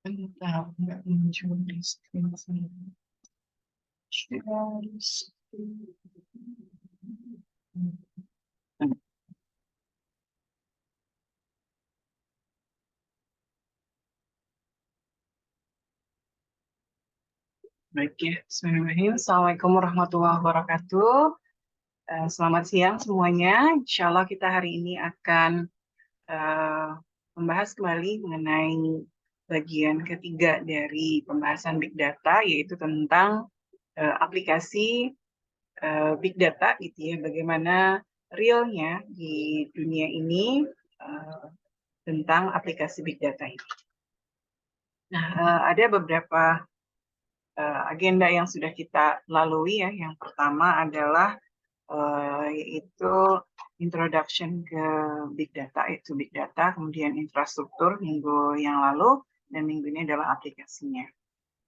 Bentar, nggak muncul di screen saya. Baik ya, Bismillahirrahmanirrahim. Assalamualaikum warahmatullahi wabarakatuh. Selamat siang semuanya. Insya Allah kita hari ini akan eh, membahas kembali mengenai bagian ketiga dari pembahasan Big Data, yaitu tentang aplikasi Big Data, gitu ya. Bagaimana realnya di dunia ini tentang aplikasi Big Data ini. Nah, ada beberapa agenda yang sudah kita lalui ya. Yang pertama adalah yaitu introduction ke Big Data, yaitu Big Data, kemudian infrastruktur minggu yang lalu, dan minggu ini adalah aplikasinya.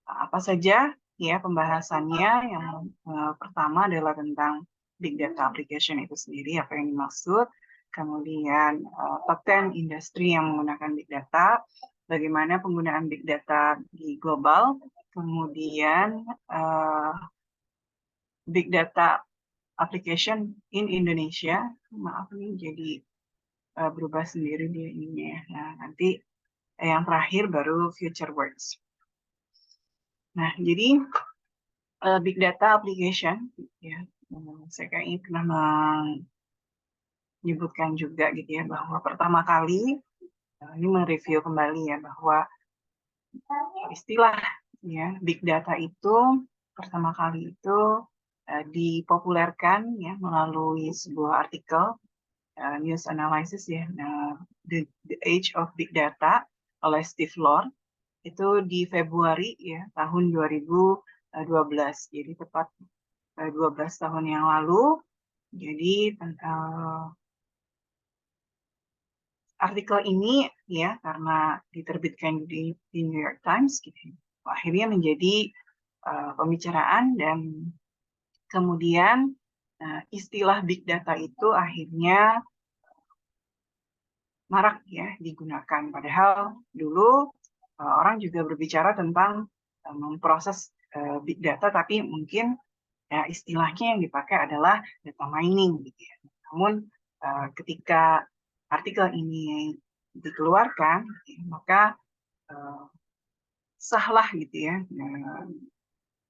Apa saja ya pembahasannya? Yang pertama adalah tentang Big Data Application itu sendiri, apa yang dimaksud, kemudian top 10 industri yang menggunakan Big Data, bagaimana penggunaan Big Data di global, kemudian Big Data Application in Indonesia. Maaf nih, jadi berubah sendiri dia ininya ya. Nah, nanti yang terakhir baru future works. Nah, jadi Big Data Application, ya, saya kayaknya pernah menyebutkan juga gitu ya, bahwa pertama kali, ini mereview kembali ya, bahwa istilah ya Big Data itu pertama kali itu dipopulerkan ya melalui sebuah artikel news analysis ya, The Age of Big Data oleh Steve Lord, itu di Februari ya tahun 2012, jadi tepat 12 tahun yang lalu. Jadi artikel ini ya karena diterbitkan di New York Times gitu, akhirnya menjadi pembicaraan, dan kemudian istilah Big Data itu akhirnya marak ya digunakan. Padahal dulu orang juga berbicara tentang memproses Big Data, tapi mungkin ya istilahnya yang dipakai adalah data mining gitu ya. Namun ketika artikel ini dikeluarkan, maka sahlah gitu ya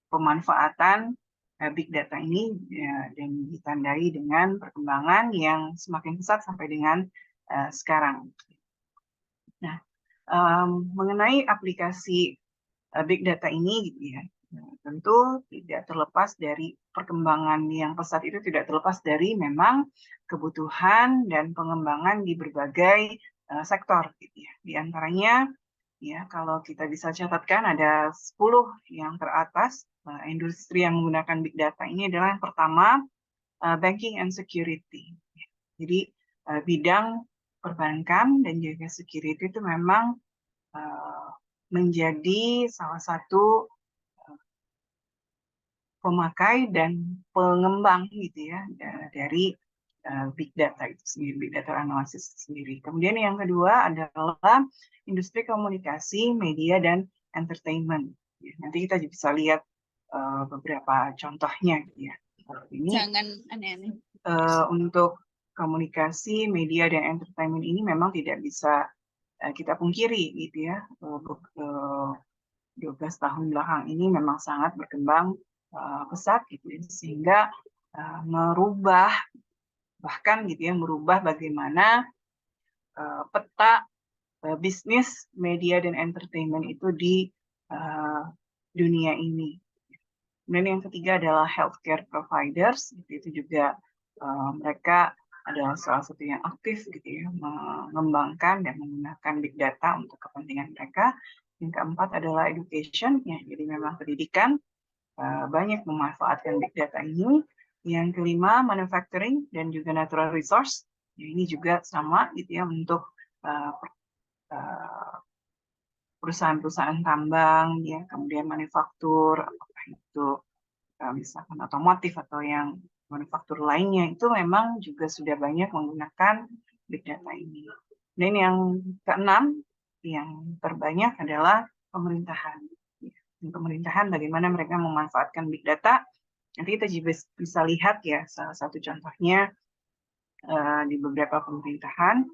pemanfaatan Big Data ini ya, dan ditandai dengan perkembangan yang semakin pesat sampai dengan sekarang. Nah, mengenai aplikasi Big Data ini gitu ya, tentu tidak terlepas dari perkembangan yang pesat itu, tidak terlepas dari memang kebutuhan dan pengembangan di berbagai sektor gitu ya. Di antaranya ya kalau kita bisa catatkan ada 10 yang teratas industri yang menggunakan Big Data ini adalah yang pertama banking and security. Jadi bidang perbankan dan juga security itu memang menjadi salah satu pemakai dan pengembang gitu ya dari Big Data itu sendiri, Big Data Analysis sendiri. Kemudian yang kedua adalah industri komunikasi, media, dan entertainment. Nanti kita bisa lihat beberapa contohnya gitu ya. Ini jangan aneh-aneh. Untuk komunikasi, media, dan entertainment ini memang tidak bisa kita pungkiri gitu ya. 12 tahun belakang ini memang sangat berkembang pesat gitu ya, sehingga merubah bahkan gitu ya, merubah bagaimana peta bisnis media dan entertainment itu di dunia ini. Kemudian yang ketiga adalah healthcare providers, itu juga mereka adalah salah satu yang aktif gitu ya, mengembangkan dan menggunakan big data untuk kepentingan mereka. Yang keempat adalah education, ya, jadi memang pendidikan banyak memanfaatkan big data ini. Yang kelima, manufacturing dan juga natural resource. Ya, ini juga sama gitu ya, untuk perusahaan-perusahaan tambang, ya, kemudian manufaktur, apakah itu misalkan otomotif atau yang manufaktur lainnya, itu memang juga sudah banyak menggunakan big data ini. Dan yang keenam, yang terbanyak adalah pemerintahan. Pemerintahan bagaimana mereka memanfaatkan big data. Nanti kita juga bisa lihat ya salah satu contohnya di beberapa pemerintahan.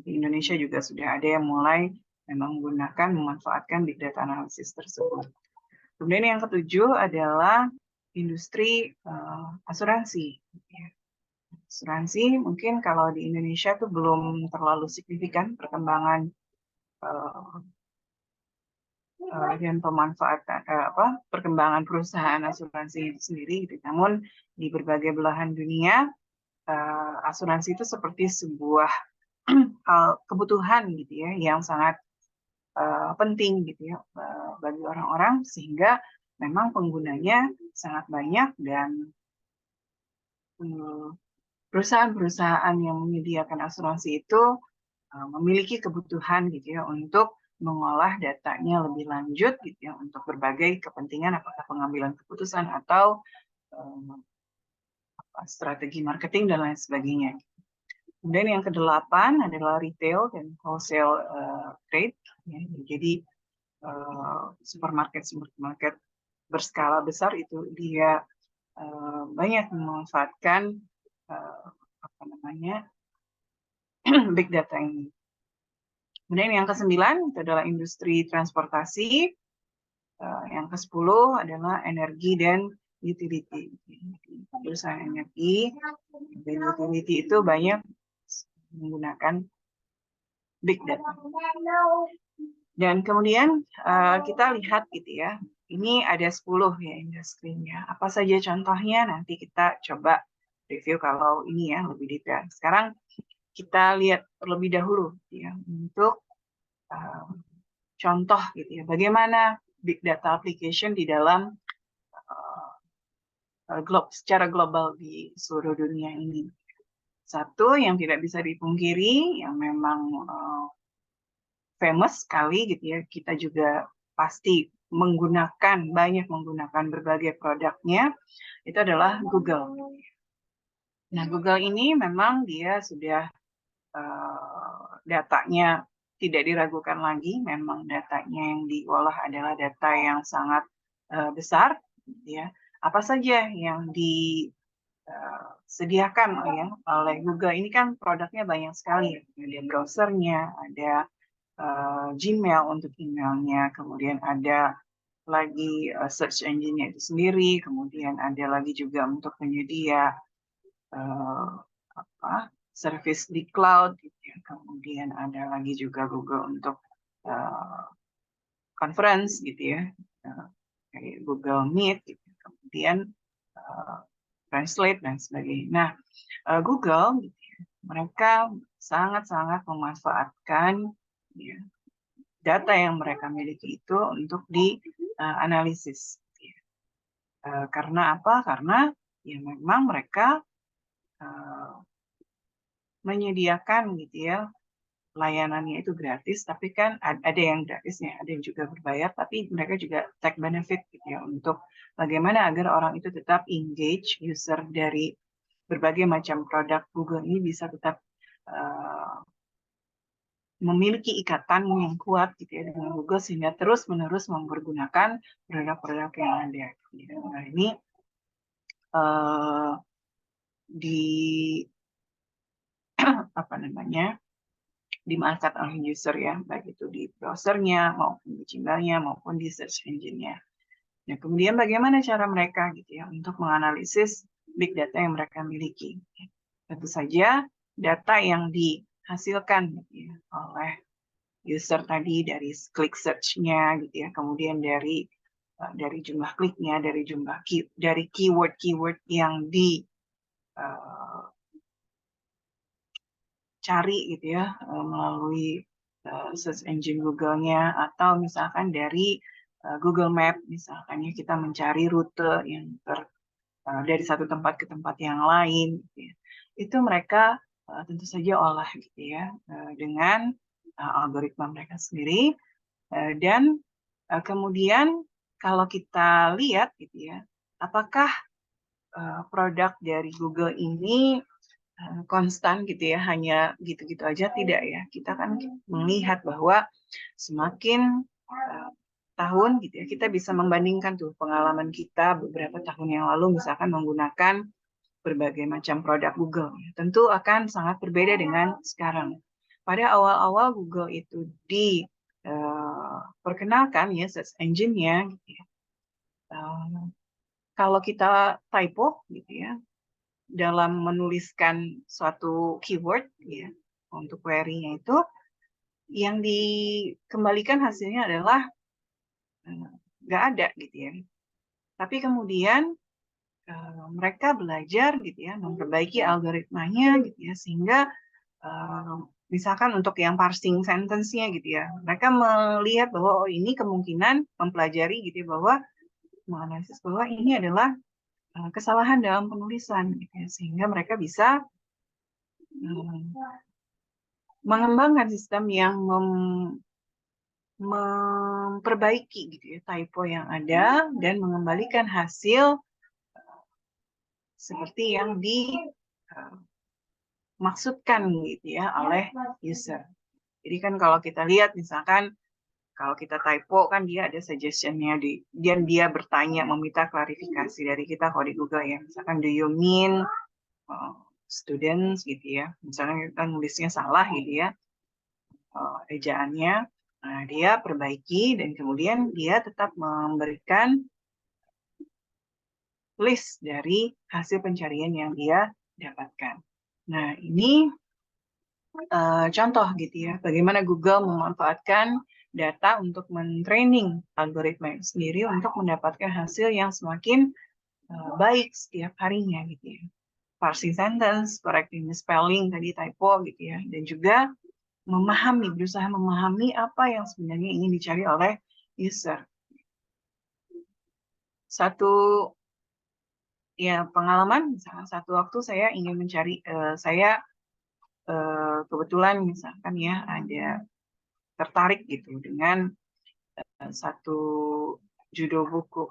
Di Indonesia juga sudah ada yang mulai memang menggunakan memanfaatkan big data analisis tersebut. Kemudian yang ketujuh adalah industri asuransi. Asuransi mungkin kalau di Indonesia tuh belum terlalu signifikan perkembangan dan pemanfaatan perkembangan perusahaan asuransi itu sendiri. Gitu. Namun di berbagai belahan dunia asuransi itu seperti sebuah kebutuhan gitu ya yang sangat penting gitu ya bagi orang-orang sehingga memang penggunanya sangat banyak dan perusahaan-perusahaan yang menyediakan asuransi itu memiliki kebutuhan gitu ya untuk mengolah datanya lebih lanjut gitu ya untuk berbagai kepentingan apakah pengambilan keputusan atau strategi marketing dan lain sebagainya. Kemudian yang kedelapan adalah retail dan wholesale trade. Ya. Jadi supermarket berskala besar itu dia banyak memanfaatkan big data ini. Kemudian yang ke-9 itu adalah industri transportasi. Yang ke-10 adalah energi dan utility. Perusahaan energi dan utility itu banyak menggunakan big data. Dan kemudian kita lihat gitu ya, ini ada 10 ya industrinya. Apa saja contohnya nanti kita coba review kalau ini ya lebih detail. Sekarang kita lihat terlebih dahulu ya untuk contoh gitu ya, bagaimana big data application di dalam secara global di seluruh dunia ini. Satu yang tidak bisa dipungkiri, yang memang famous sekali gitu ya, kita juga pasti banyak menggunakan berbagai produknya, itu adalah Google. Nah, Google ini memang dia sudah datanya tidak diragukan lagi, memang datanya yang diolah adalah data yang sangat besar, ya. Apa saja yang disediakan ya oleh Google ini kan produknya banyak sekali, ada browsernya, ada Gmail untuk emailnya, kemudian ada lagi search engine-nya itu sendiri, kemudian ada lagi juga untuk penyedia service di cloud, gitu ya. Kemudian ada lagi juga Google untuk conference gitu ya, kayak Google Meet, gitu. Kemudian Translate dan sebagainya. Nah, Google gitu ya, mereka sangat-sangat memanfaatkan ya, data yang mereka miliki itu untuk dianalisis. Karena apa? Karena ya memang mereka menyediakan gitu ya layanannya itu gratis, tapi kan ada yang gratisnya, ada yang juga berbayar, tapi mereka juga take benefit gitu ya untuk bagaimana agar orang itu tetap engage user dari berbagai macam produk Google ini bisa tetap memiliki ikatan yang kuat gitu ya dengan Google sehingga terus-menerus mempergunakan produk-produk yang ada. Gitu. Nah ini dimanfaatkan oleh user ya, baik itu di browsernya maupun di Gmail-nya maupun di search engine-nya. Nah kemudian bagaimana cara mereka gitu ya untuk menganalisis big data yang mereka miliki? Tentu saja data yang dihasilkan gitu ya, oleh user tadi dari klik search-nya gitu ya, kemudian dari jumlah kliknya, dari keyword yang dicari gitu ya melalui search engine Google-nya, atau misalkan dari Google Map, misalkan ya kita mencari rute yang dari satu tempat ke tempat yang lain, gitu ya. Itu mereka tentu saja olah gitu ya dengan algoritma mereka sendiri, dan kemudian kalau kita lihat gitu ya, apakah produk dari Google ini konstan gitu ya, hanya gitu-gitu aja? Tidak ya. Kita kan melihat bahwa semakin tahun gitu ya, kita bisa membandingkan tuh pengalaman kita beberapa tahun yang lalu misalkan menggunakan berbagai macam produk Google. Tentu akan sangat berbeda dengan sekarang. Pada awal-awal Google itu diperkenalkan ya search engine-nya, gitu ya. Kalau kita typo gitu ya dalam menuliskan suatu keyword ya untuk query-nya itu, yang dikembalikan hasilnya adalah nggak ada gitu ya. Tapi kemudian mereka belajar gitu ya, memperbaiki algoritmanya gitu ya, sehingga misalkan untuk yang parsing sentence-nya gitu ya, mereka melihat bahwa oh ini kemungkinan mempelajari gitu ya, bahwa menganalisis bahwa ini adalah kesalahan dalam penulisan gitu ya, sehingga mereka bisa mengembangkan sistem yang memperbaiki gitu ya typo yang ada dan mengembalikan hasil seperti yang dimaksudkan gitu ya oleh user. Jadi kan kalau kita lihat misalkan kalau kita typo kan dia ada suggestion-nya dan dia bertanya meminta klarifikasi dari kita kalau di Google ya. Misalkan do you mean students gitu ya. Misalnya kita nulisnya salah gitu ya. Ejaannya dia perbaiki dan kemudian dia tetap memberikan list dari hasil pencarian yang dia dapatkan. Nah, ini contoh gitu ya, bagaimana Google memanfaatkan data untuk mentraining algoritma itu sendiri untuk mendapatkan hasil yang semakin baik setiap harinya gitu ya. Parsing sentence, correcting spelling tadi typo gitu ya, dan juga berusaha memahami apa yang sebenarnya ingin dicari oleh user. Satu ya pengalaman, misalnya satu waktu saya ingin mencari, saya kebetulan misalkan ya ada tertarik gitu dengan satu judul buku.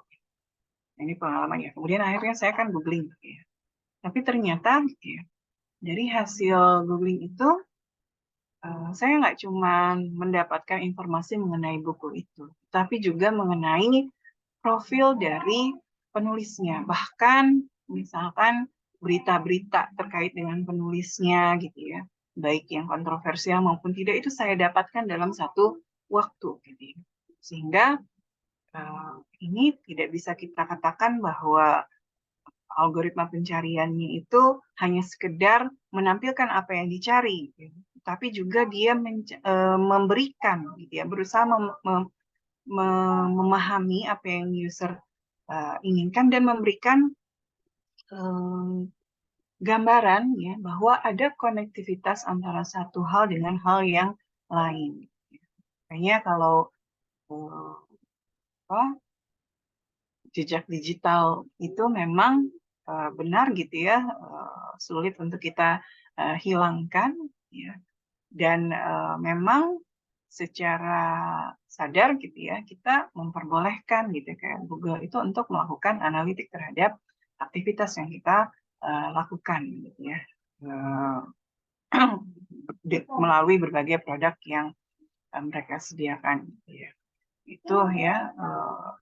Ini pengalamannya. Kemudian akhirnya saya kan googling gitu ya. Tapi ternyata gitu ya, dari hasil googling itu saya nggak cuma mendapatkan informasi mengenai buku itu, tapi juga mengenai profil dari penulisnya. Bahkan misalkan berita-berita terkait dengan penulisnya gitu ya, baik yang kontroversial maupun tidak, itu saya dapatkan dalam satu waktu gitu ya. Sehingga ini tidak bisa kita katakan bahwa algoritma pencariannya itu hanya sekedar menampilkan apa yang dicari, gitu. Tapi juga dia memberikan, gitu ya, berusaha memahami apa yang user inginkan dan memberikan gambaran ya bahwa ada konektivitas antara satu hal dengan hal yang lain. Kayaknya kalau jejak digital itu memang benar gitu ya, sulit untuk kita hilangkan ya. Dan memang secara sadar gitu ya kita memperbolehkan gitu kayak Google itu untuk melakukan analitik terhadap aktivitas yang kita lakukan gitu ya, melalui berbagai produk yang mereka sediakan gitu ya. Itu ya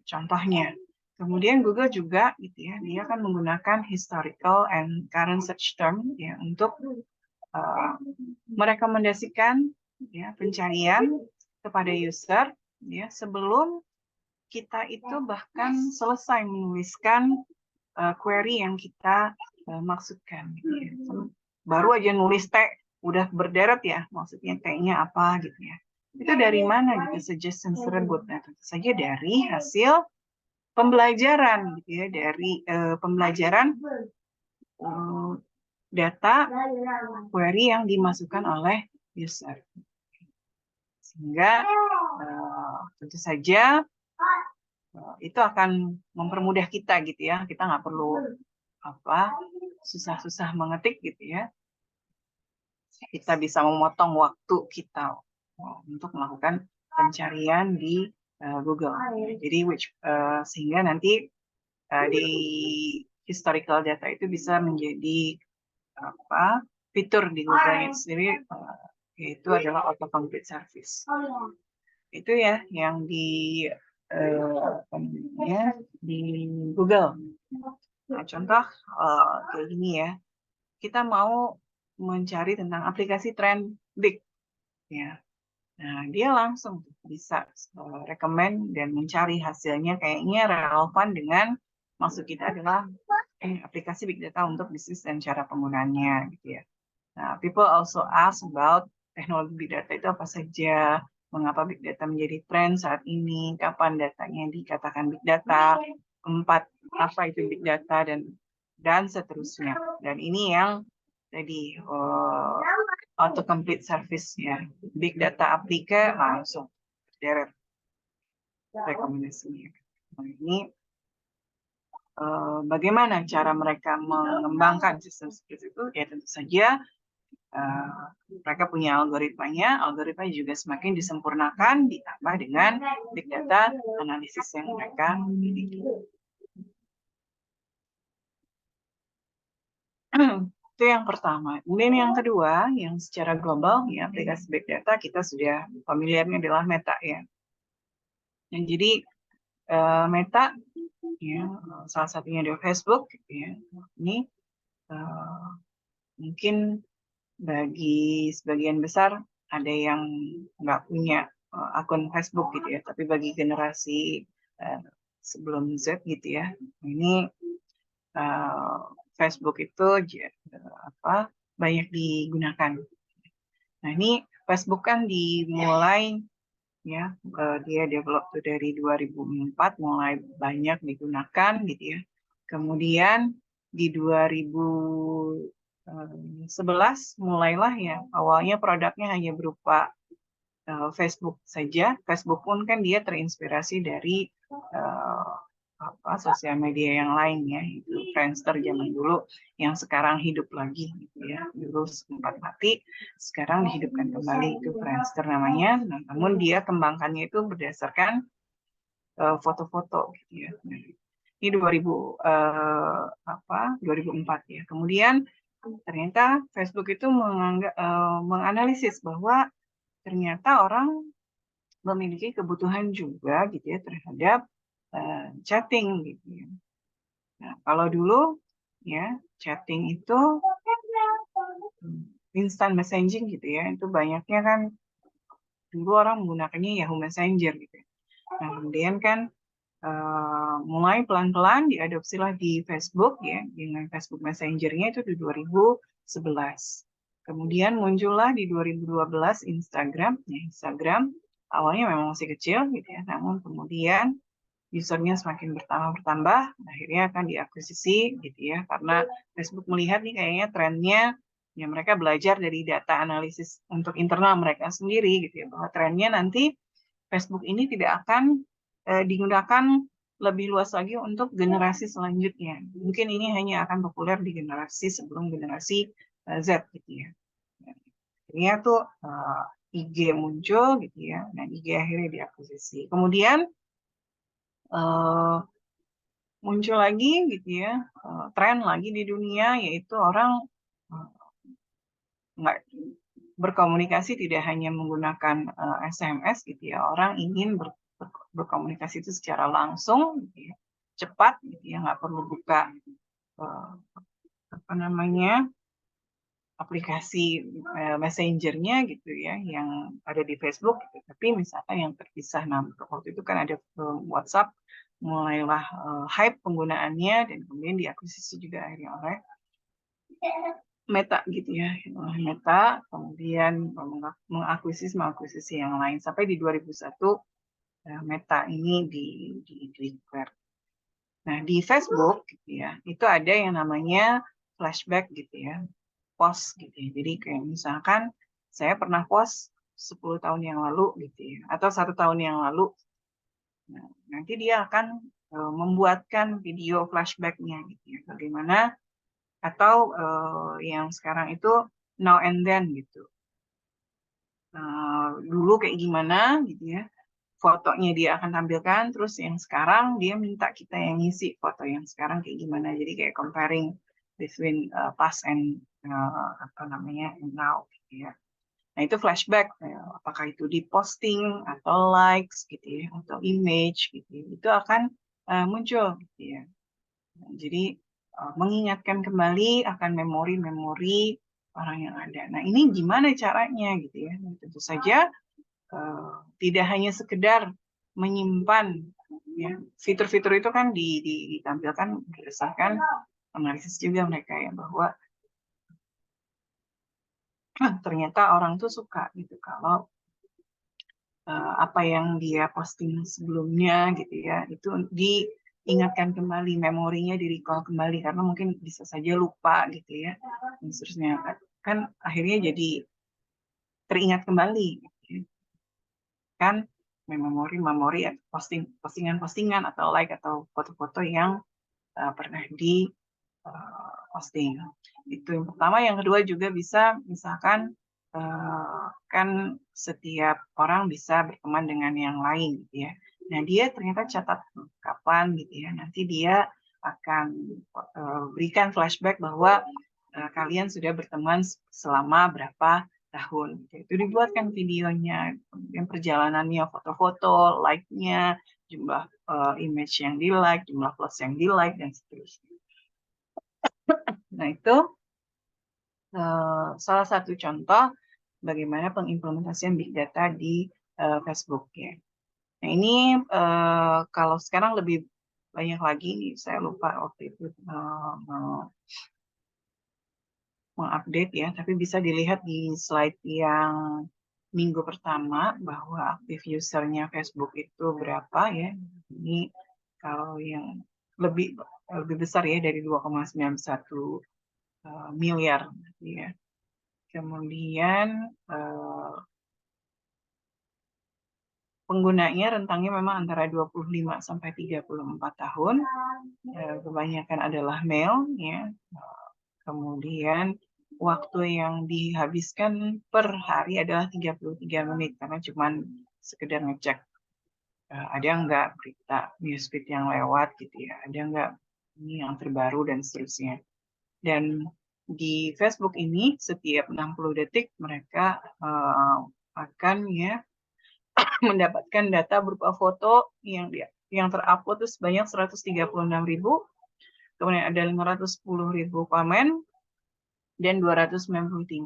contohnya. Kemudian Google juga gitu ya, dia akan menggunakan historical and current search term ya untuk merekomendasikan ya pencarian kepada user ya sebelum kita itu bahkan selesai menuliskan query yang kita maksudkan gitu ya. Baru aja nulis T udah berderet ya, maksudnya T-nya apa gitu ya. Itu dari mana gitu suggestion tersebut? Nah, tentu saja dari hasil pembelajaran gitu ya, dari pembelajaran data query yang dimasukkan oleh user. Sehingga tentu saja itu akan mempermudah kita gitu ya. Kita nggak perlu susah-susah mengetik gitu ya. Kita bisa memotong waktu kita untuk melakukan pencarian di Google. Jadi sehingga nanti di historical data itu bisa menjadi fitur di Google itu sendiri, yaitu adalah autocomplete service. Itu ya yang apa namanya, di Google. Nah, contoh kayak gini ya, kita mau mencari tentang aplikasi trending, ya. Nah, dia langsung bisa rekomen dan mencari hasilnya kayaknya relevan dengan maksud kita adalah aplikasi big data untuk bisnis dan cara penggunaannya gitu ya. Nah, people also ask about teknologi big data itu apa saja, mengapa big data menjadi tren saat ini, kapan datanya dikatakan big data, apa itu big data dan seterusnya. Dan ini yang jadi auto complete service ya, big data aplika langsung deret rekomendasinya. Nah, ini bagaimana cara mereka mengembangkan sistem seperti itu? Ya tentu saja mereka punya algoritmanya. Algoritma juga semakin disempurnakan ditambah dengan big data analisis yang mereka miliki. Itu yang pertama. Kemudian yang kedua, yang secara global, ya aplikasi big data kita sudah familiarnya adalah Meta ya. Dan jadi Meta, ya salah satunya adalah Facebook, ya. Ini mungkin bagi sebagian besar ada yang nggak punya akun Facebook gitu ya, tapi bagi generasi sebelum Z gitu ya, ini Facebook itu banyak digunakan. Nah ini Facebook kan dimulai ya, dia develop tuh dari 2004 mulai banyak digunakan gitu ya. Kemudian di 2011 mulailah ya, awalnya produknya hanya berupa Facebook saja. Facebook pun kan dia terinspirasi dari sosial media yang lain ya, itu Friendster zaman dulu yang sekarang hidup lagi gitu ya. Dulu sempat mati, sekarang dihidupkan kembali, itu Friendster namanya. Nah, namun dia kembangkannya itu berdasarkan foto-foto gitu ya. Ini 2004 ya. Kemudian ternyata Facebook itu menganalisis bahwa ternyata orang memiliki kebutuhan juga gitu ya terhadap chatting gitu ya. Nah, kalau dulu ya chatting itu instant messaging gitu ya, itu banyaknya kan dulu orang menggunakannya Yahoo Messenger gitu ya. Nah, kemudian kan mulai pelan-pelan diadopsilah di Facebook ya, dengan Facebook Messenger-nya itu di 2011. Kemudian muncullah di 2012 Instagram. Ya, Instagram awalnya memang masih kecil gitu ya, namun kemudian usernya semakin bertambah, akhirnya akan diakuisisi gitu ya, karena Facebook melihat nih kayaknya trennya, ya mereka belajar dari data analisis untuk internal mereka sendiri gitu ya, bahwa trennya nanti Facebook ini tidak akan digunakan lebih luas lagi untuk generasi selanjutnya. Mungkin ini hanya akan populer di generasi sebelum generasi Z gitu ya. Akhirnya tuh IG muncul gitu ya, dan IG akhirnya diakuisisi. Kemudian muncul lagi gitu ya, tren lagi di dunia, yaitu orang nggak berkomunikasi tidak hanya menggunakan SMS gitu ya, orang ingin berkomunikasi itu secara langsung gitu ya, cepat gitu ya, nggak perlu buka aplikasi messengernya gitu ya yang ada di Facebook gitu. Tapi misalkan yang terpisah, nah waktu itu kan ada WhatsApp, mulailah hype penggunaannya dan kemudian diakuisisi juga akhirnya oleh Meta gitu ya, Meta kemudian mengakuisisi yang lain sampai di 2001 Meta ini di declare. Nah di Facebook gitu ya, itu ada yang namanya flashback gitu ya, post gitu ya. Jadi kayak misalkan saya pernah post 10 tahun yang lalu gitu ya, atau 1 tahun yang lalu. Nah, nanti dia akan membuatkan video flashback-nya gitu ya, bagaimana, atau yang sekarang itu now and then gitu. Dulu kayak gimana gitu ya, fotonya dia akan tampilkan, terus yang sekarang dia minta kita yang ngisi foto yang sekarang kayak gimana. Jadi kayak comparing between past and now gitu ya. Nah, itu flashback, apakah itu di posting atau likes gitu ya, atau image gitu ya, itu akan muncul gitu ya. Nah, jadi mengingatkan kembali akan memori-memori orang yang ada. Nah, ini gimana caranya gitu ya? Nah, tentu saja tidak hanya sekedar menyimpan ya. Fitur-fitur itu kan ditampilkan berdasarkan analisis juga mereka ya, bahwa ternyata orang tuh suka gitu kalau apa yang dia posting sebelumnya gitu ya, itu diingatkan kembali, memorinya di-recall kembali, karena mungkin bisa saja lupa gitu ya, dan seterusnya. Kan akhirnya jadi teringat kembali gitu ya. Kan memori-memori postingan-postingan atau like atau foto-foto yang pernah di posting. Itu yang pertama. Yang kedua juga bisa misalkan kan setiap orang bisa berteman dengan yang lain gitu ya. Nah, dia ternyata catat kapan gitu ya. Nanti dia akan berikan flashback bahwa kalian sudah berteman selama berapa tahun. Itu dibuatkan videonya, kemudian perjalanannya, foto-foto, like-nya, jumlah image yang di-like, jumlah post yang di-like, dan seterusnya. Nah, itu salah satu contoh bagaimana pengimplementasian Big Data di Facebook ya. Nah, ini kalau sekarang lebih banyak lagi nih, saya lupa waktu itu mengupdate ya, tapi bisa dilihat di slide yang minggu pertama bahwa aktif usernya Facebook itu berapa ya. Ini kalau yang lebih besar ya, dari 2,91 miliar ya. Kemudian penggunanya rentangnya memang antara 25 sampai 34 tahun. Kebanyakan adalah male ya. Kemudian waktu yang dihabiskan per hari adalah 33 menit, karena cuma sekedar ngecek ada nggak berita newsfeed yang lewat gitu ya, ada nggak ini yang terbaru dan seterusnya. Dan di Facebook ini setiap 60 detik mereka akan ya mendapatkan data berupa foto yang terupload itu sebanyak 136.000, kemudian ada 510.000 komen, dan 293.000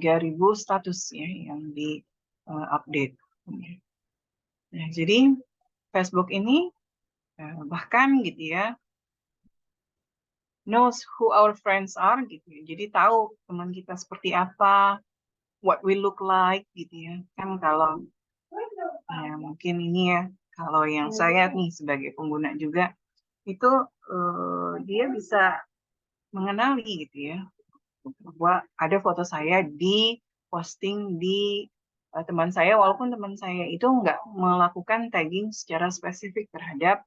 status ya yang di update. Nah, jadi Facebook ini bahkan gitu ya, knows who our friends are gitu ya. Jadi tahu teman kita seperti apa, what we look like gitu ya. Kan kalau ya mungkin ini ya, kalau yang saya nih sebagai pengguna juga itu dia bisa mengenali gitu ya, bahwa ada foto saya di posting di teman saya, walaupun teman saya itu nggak melakukan tagging secara spesifik terhadap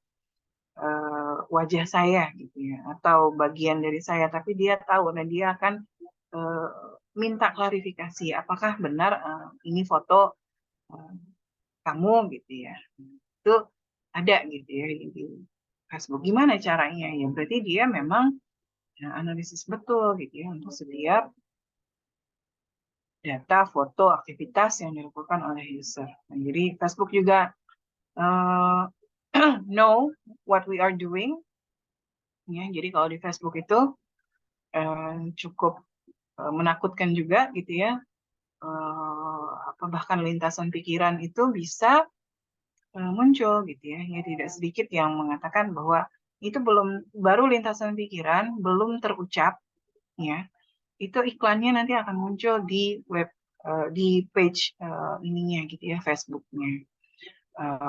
wajah saya gitu ya, atau bagian dari saya, tapi dia tahu dan dia akan minta klarifikasi apakah benar ini foto kamu gitu ya. Itu ada gitu ya di Facebook. Gimana caranya ya? Berarti dia memang analisis betul gitu ya untuk setiap data, foto, aktivitas yang dilakukan oleh user. Nah, jadi Facebook juga know what we are doing. Ya, jadi kalau di Facebook itu cukup menakutkan juga gitu ya. Bahkan lintasan pikiran itu bisa muncul gitu ya. Ya, tidak sedikit yang mengatakan bahwa itu baru lintasan pikiran, belum terucap ya. Itu iklannya nanti akan muncul di web di page ininya gitu ya, Facebooknya.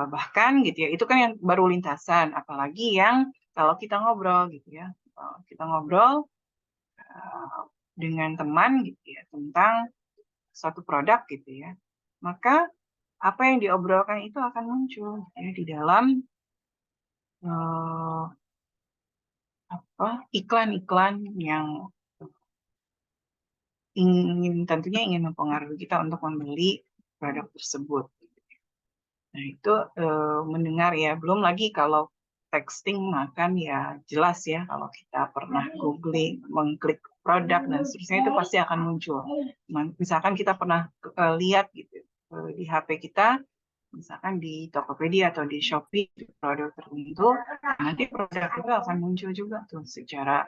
Bahkan gitu ya, itu kan yang baru lintasan, apalagi yang kalau kita ngobrol gitu ya, kita ngobrol dengan teman gitu ya tentang suatu produk gitu ya, maka apa yang diobrolkan itu akan muncul ya di dalam iklan-iklan yang tentunya ingin mempengaruhi kita untuk membeli produk tersebut. Nah, itu mendengar ya, belum lagi kalau texting, maka ya jelas ya kalau kita pernah googling, mengklik produk dan seterusnya itu pasti akan muncul. Misalkan kita pernah lihat gitu di HP kita, misalkan di Tokopedia atau di Shopee produk tertentu, nanti produk itu akan muncul juga tuh secara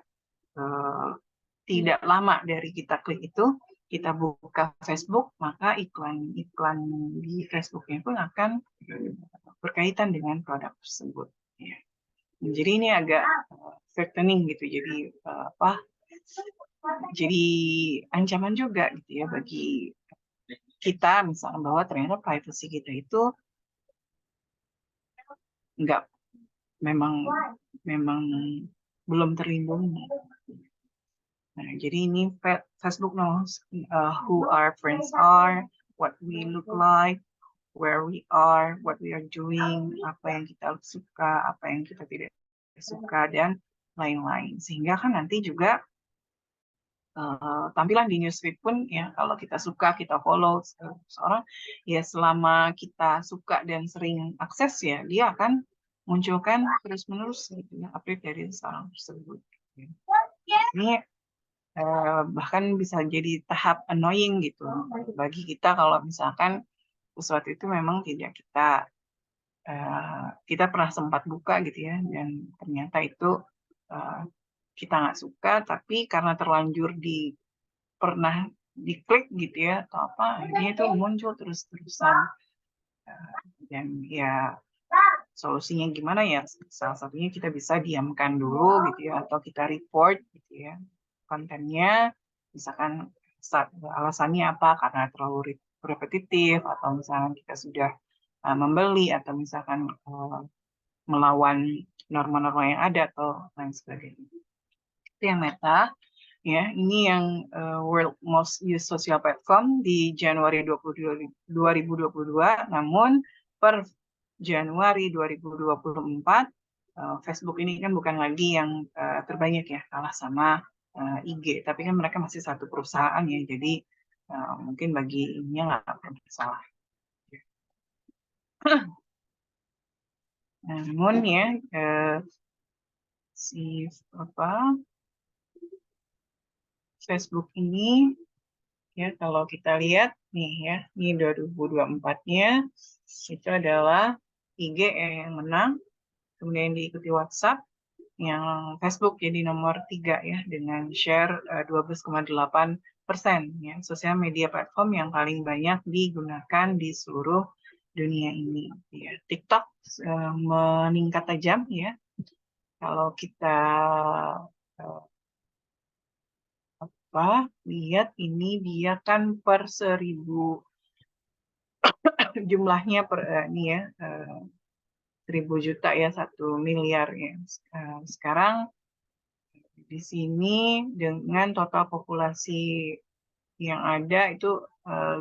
tidak lama dari kita klik itu, kita buka Facebook, maka iklan-iklan di Facebooknya pun akan berkaitan dengan produk tersebut. Ya. Jadi ini agak threatening gitu, jadi jadi ancaman juga gitu ya bagi kita, misalnya bahwa ternyata privacy kita itu enggak, memang belum terlindungi. Nah, jadi ini Facebook knows who our friends are, what we look like, where we are, what we are doing, apa yang kita suka, apa yang kita tidak suka, dan lain-lain. Sehingga kan nanti juga tampilan di newsfeed pun ya kalau kita suka, kita follow seorang, ya selama kita suka dan sering akses ya, dia akan munculkan terus-menerus gitu ya, update dari seorang tersebut. Ini bahkan bisa jadi tahap annoying gitu bagi kita kalau misalkan sesuatu itu memang tidak kita pernah sempat buka gitu ya, dan ternyata itu kita nggak suka, tapi karena terlanjur pernah diklik gitu ya atau apa, ini itu muncul terus-terusan, dan ya solusinya gimana ya, salah satunya kita bisa diamkan dulu gitu ya, atau kita report gitu ya kontennya, misalkan alasannya apa, karena terlalu repetitif, atau misalkan kita sudah membeli, atau misalkan melawan norma-norma yang ada atau lain sebagainya. Itu yang Meta ya, ini yang world most used social platform di Januari 2022, namun per Januari 2024 Facebook ini kan bukan lagi yang terbanyak ya, kalah sama IG, tapi kan mereka masih satu perusahaan ya, jadi mungkin bagi ininya nggak bermasalah. Namun ya Facebook ini ya, kalau kita lihat nih ya, ini 2024-nya itu adalah IG yang menang, kemudian diikuti WhatsApp, yang Facebook jadi nomor 3 ya, dengan share 12,8% ya, sosial media platform yang paling banyak digunakan di seluruh dunia ini ya. TikTok meningkat tajam ya, kalau kita lihat ini dia kan per 1000 jumlahnya per ini ya 1000 juta ya, 1 miliar ya. Sekarang di sini dengan total populasi yang ada itu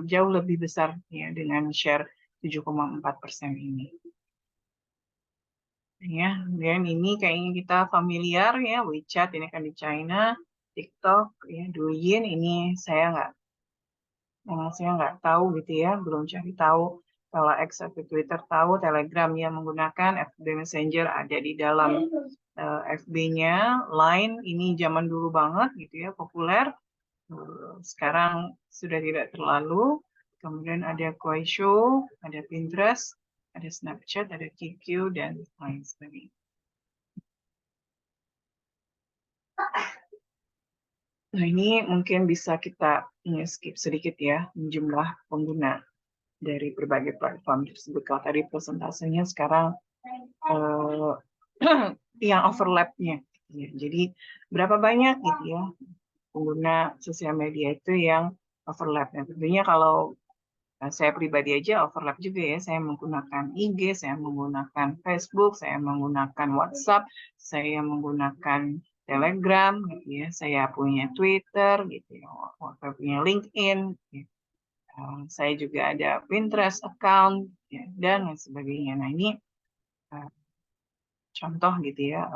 jauh lebih besar ya, dengan share 7,4% ini. Ya, dan ini kayaknya kita familiar ya, WeChat ini kan di China, TikTok ya, Douyin ini saya nggak tahu gitu ya, belum cari tahu. Kalau X atau Twitter tahu, Telegram yang menggunakan, FB Messenger ada di dalam FB-nya, Line ini zaman dulu banget gitu ya, populer. Sekarang sudah tidak terlalu. Kemudian ada Kuaishou, ada Pinterest, ada Snapchat, ada QQ, dan lain sebagainya. Nah, ini mungkin bisa kita skip sedikit ya, jumlah pengguna dari berbagai platform tersebut. Kalau tadi persentasenya, sekarang yang overlap-nya. Ya. Jadi berapa banyak gitu ya pengguna sosial media itu yang overlap. Nah, tentunya kalau saya pribadi aja overlap juga ya. Saya menggunakan IG, saya menggunakan Facebook, saya menggunakan WhatsApp, saya menggunakan Telegram, gitu ya. Saya punya Twitter, gitu ya. Saya punya LinkedIn. Gitu. Saya juga ada Pinterest account ya, dan lain sebagainya. Nah, ini contoh gitu ya,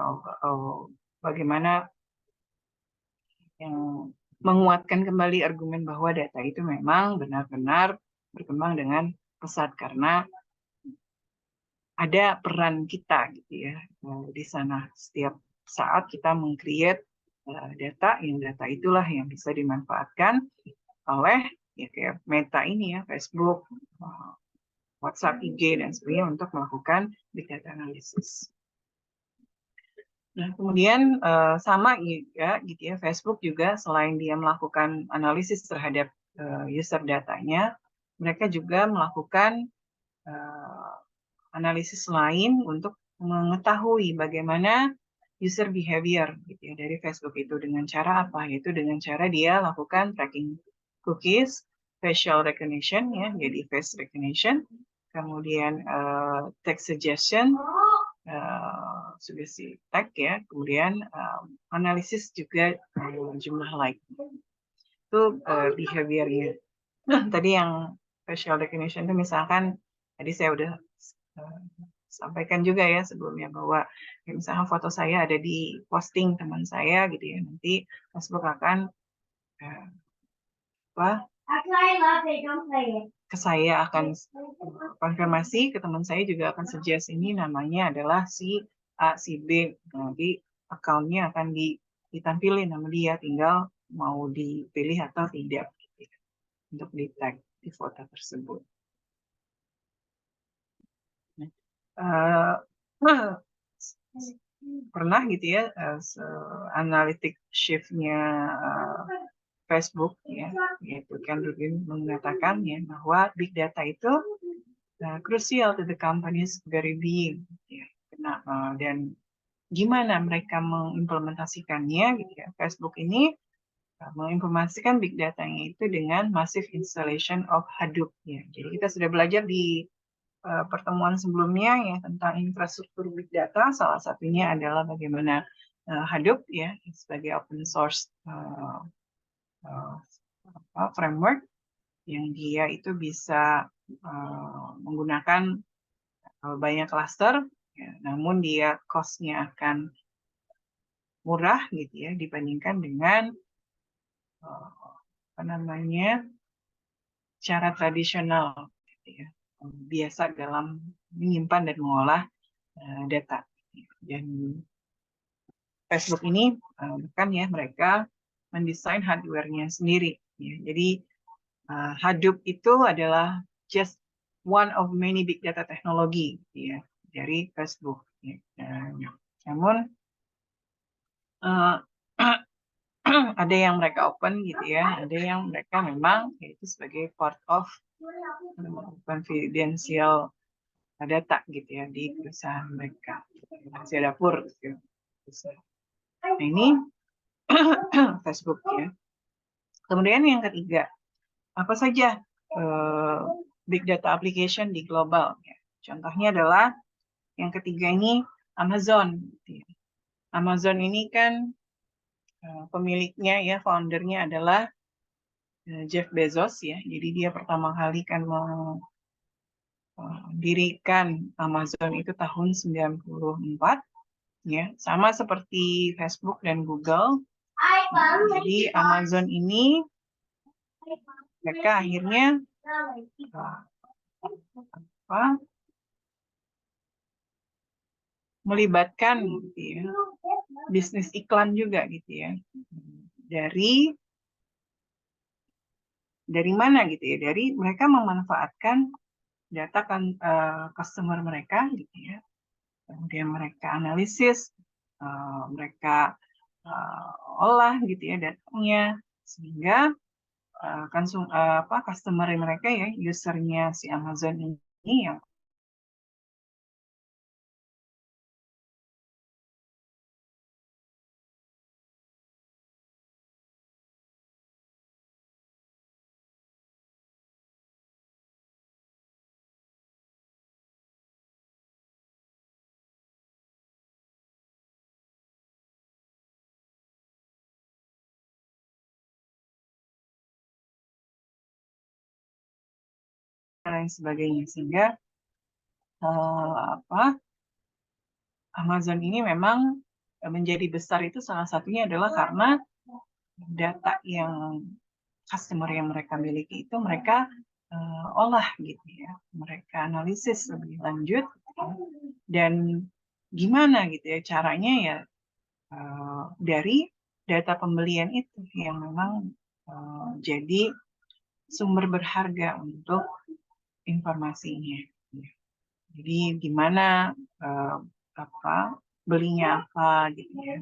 bagaimana yang menguatkan kembali argumen bahwa data itu memang benar-benar berkembang dengan pesat, karena ada peran kita gitu ya di sana. Setiap saat kita meng-create data, yang data itulah yang bisa dimanfaatkan oleh ya kayak Meta ini ya, Facebook, WhatsApp, IG dan sebagainya untuk melakukan big data analysis. Nah, kemudian sama ya gitu ya, Facebook juga selain dia melakukan analisis terhadap user datanya, mereka juga melakukan analisis lain untuk mengetahui bagaimana user behavior gitu ya dari Facebook itu dengan cara apa? Yaitu dengan cara dia lakukan tracking cookies, facial recognition ya, jadi face recognition, kemudian text suggestion, sugesti tag ya, kemudian analisis juga jumlah like. Itu behaviornya. Tadi yang facial recognition itu misalkan tadi saya udah sampaikan juga ya sebelumnya bahwa misalnya foto saya ada di posting teman saya gitu ya, nanti Facebook akan ke saya akan konfirmasi ke teman saya juga akan suggest ini namanya adalah si A si B, nanti akunnya akan ditampilin nama dia, tinggal mau dipilih atau tidak gitu ya, untuk di tag di foto tersebut. Pernah gitu ya analitik shift-nya Facebook ya, yaitu kan Rubin mengatakan ya bahwa big data itu crucial to the company's very being ya. Dan gimana mereka mengimplementasikannya gitu ya. Facebook ini menginformasikan big data-nya itu dengan massive installation of Hadoop ya. Jadi kita sudah belajar di pertemuan sebelumnya ya tentang infrastruktur big data, salah satunya adalah bagaimana Hadoop ya sebagai open source framework yang dia itu bisa menggunakan banyak cluster, ya, namun dia cost-nya akan murah gitu ya dibandingkan dengan apa namanya cara tradisional gitu ya, biasa dalam menyimpan dan mengolah data. Dan Facebook ini kan ya mereka mendesain hardware-nya sendiri. Ya. Jadi Hadoop itu adalah just one of many big data technology ya dari Facebook. Ya. Namun ada yang mereka open gitu ya, ada yang mereka memang yaitu sebagai part of confidential data gitu ya di perusahaan mereka, rahasia dapur gitu. Nah ini Facebook ya. Kemudian yang ketiga, apa saja big data application di global ya. Contohnya adalah yang ketiga ini Amazon. Amazon ini kan pemiliknya ya, foundernya adalah Jeff Bezos ya. Jadi dia pertama kali kan mendirikan Amazon itu tahun 94 ya. Sama seperti Facebook dan Google. Jadi Amazon ini mereka akhirnya melibatkan gitu ya, bisnis iklan juga gitu ya. Dari mana gitu ya? Dari mereka memanfaatkan data kan customer mereka gitu ya. Kemudian mereka analisis, mereka olah gitu ya datanya sehingga customer mereka ya, usernya si Amazon ini yang lain sebagainya sehingga Amazon ini memang menjadi besar itu salah satunya adalah karena data yang customer yang mereka miliki itu mereka olah gitu ya, mereka analisis lebih lanjut Dan gimana gitu ya caranya ya dari data pembelian itu yang memang jadi sumber berharga untuk informasinya. Jadi gimana belinya apa gitu ya,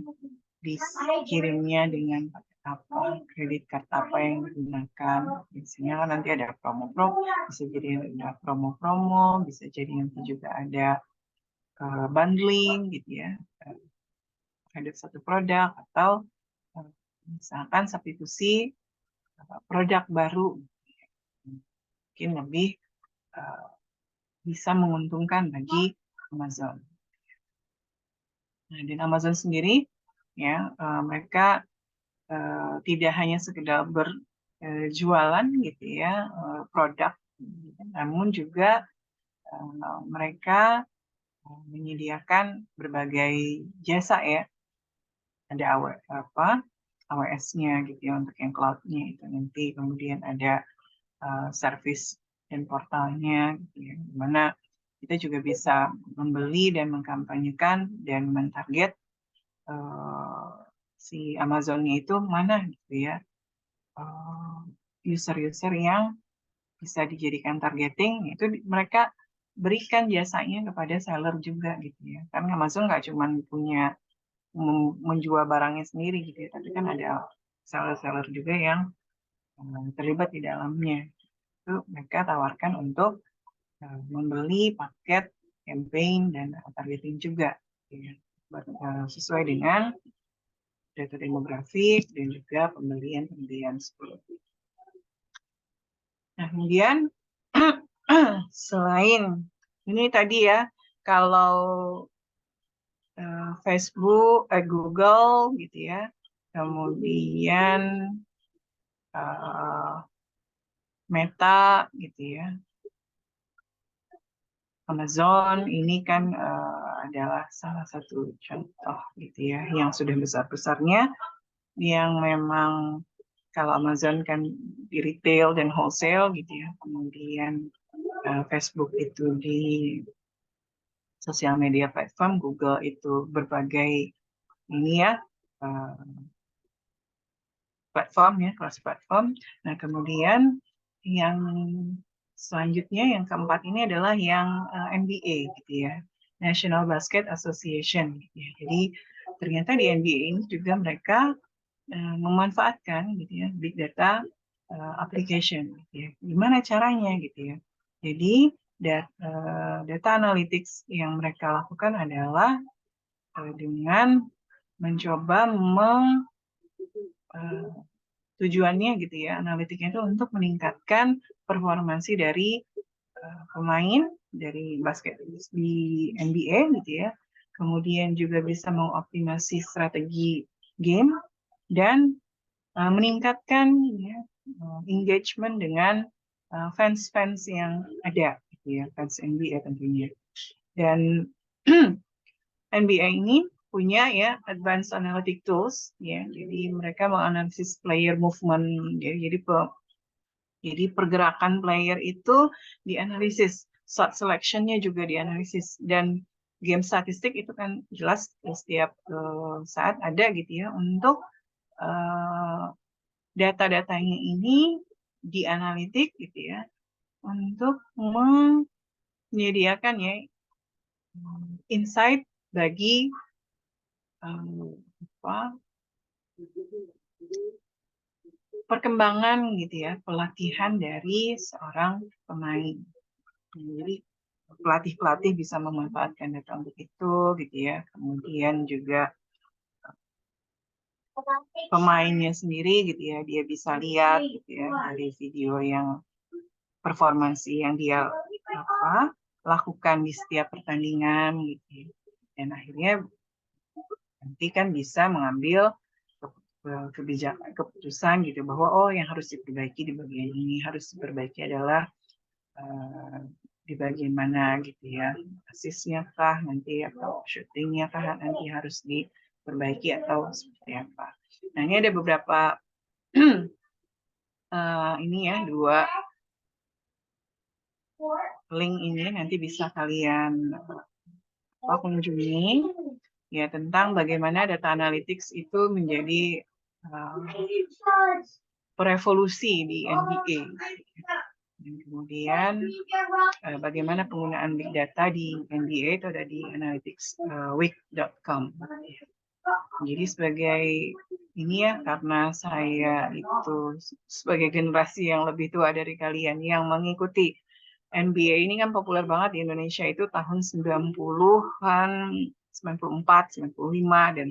dikirimnya dengan apa, kredit card apa yang digunakan. Biasanya kan nanti ada promo-promo, bisa jadi ada promo-promo, bisa jadi nanti juga ada bundling gitu ya, ada satu produk atau misalkan substitusi produk baru, mungkin lebih bisa menguntungkan bagi Amazon. Nah, dan Amazon sendiri ya mereka tidak hanya sekedar berjualan gitu ya produk, namun juga mereka menyediakan berbagai jasa ya. Ada AWS-nya gitu ya untuk yang cloud-nya itu nanti, kemudian ada service dan portalnya gitu ya, dimana kita juga bisa membeli dan mengkampanyekan dan mentarget si Amazon-nya itu mana gitu ya, user-user yang bisa dijadikan targeting, itu mereka berikan jasanya kepada seller juga gitu ya. Karena Amazon nggak cuma punya menjual barangnya sendiri gitu ya, tapi kan ada seller-seller juga yang terlibat di dalamnya. Itu mereka tawarkan untuk membeli paket campaign dan targeting juga gitu ya, sesuai dengan data demografik dan juga pembelian seperti itu. Nah, kemudian selain ini tadi ya, kalau Facebook, Google gitu ya, kemudian Meta gitu ya, Amazon ini kan adalah salah satu contoh gitu ya, yang sudah besar-besarnya, yang memang kalau Amazon kan di retail dan wholesale gitu ya, kemudian Facebook itu di sosial media platform, Google itu berbagai ini ya platform ya, cross platform. Nah, kemudian yang selanjutnya yang keempat ini adalah yang NBA gitu ya, National Basket Association gitu ya. Jadi ternyata di NBA ini juga mereka memanfaatkan gitu ya big data application gitu ya. Gimana caranya gitu ya. Jadi data analytics yang mereka lakukan adalah dengan mencoba tujuannya gitu ya, analitiknya itu untuk meningkatkan performansi dari pemain dari basket di NBA gitu ya. Kemudian juga bisa mengoptimasi strategi game dan meningkatkan ya, engagement dengan fans-fans yang ada gitu ya, fans NBA tentunya. Dan NBA ini punya ya advanced analytic tools ya, jadi mereka menganalisis player movement ya, jadi pergerakan player itu dianalisis, shot selection-nya juga dianalisis, dan game statistik itu kan jelas setiap saat ada gitu ya, untuk data-datanya ini dianalitik gitu ya, untuk menyediakan ya insight bagi perkembangan gitu ya, pelatihan dari seorang pemain. Jadi pelatih-pelatih bisa memanfaatkan data untuk itu gitu ya. Kemudian juga pemainnya sendiri gitu ya, dia bisa lihat gitu ya dari video yang performansi yang dia lakukan di setiap pertandingan gitu. Dan akhirnya nanti kan bisa mengambil keputusan gitu bahwa oh yang harus diperbaiki di bagian ini, harus diperbaiki adalah di bagian mana gitu ya, asisnya kah nanti atau shootingnya kah nanti harus diperbaiki atau seperti apa. Nah, ini ada beberapa ini ya, link ini nanti bisa kalian kunjungi ya tentang bagaimana data analytics itu menjadi revolusi di NBA. Dan kemudian bagaimana penggunaan big data di NBA itu ada di analyticsweek.com. Jadi sebagai ini ya, karena saya itu sebagai generasi yang lebih tua dari kalian yang mengikuti NBA ini kan populer banget di Indonesia itu tahun 90-an, 94, 95 dan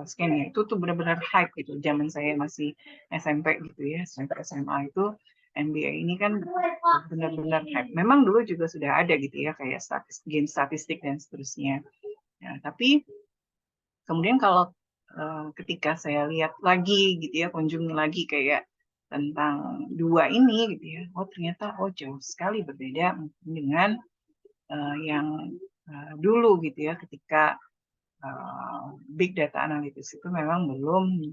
sekian ya. Itu tuh benar-benar hype gitu. Zaman saya masih SMP gitu ya, SMP SMA itu NBA ini kan benar-benar hype. Memang dulu juga sudah ada gitu ya kayak game statistik dan seterusnya. Ya, tapi kemudian kalau ketika saya lihat lagi gitu ya, kunjungi lagi kayak tentang dua ini gitu ya, ternyata jauh sekali berbeda dengan yang dulu gitu ya, ketika big data analytics itu memang belum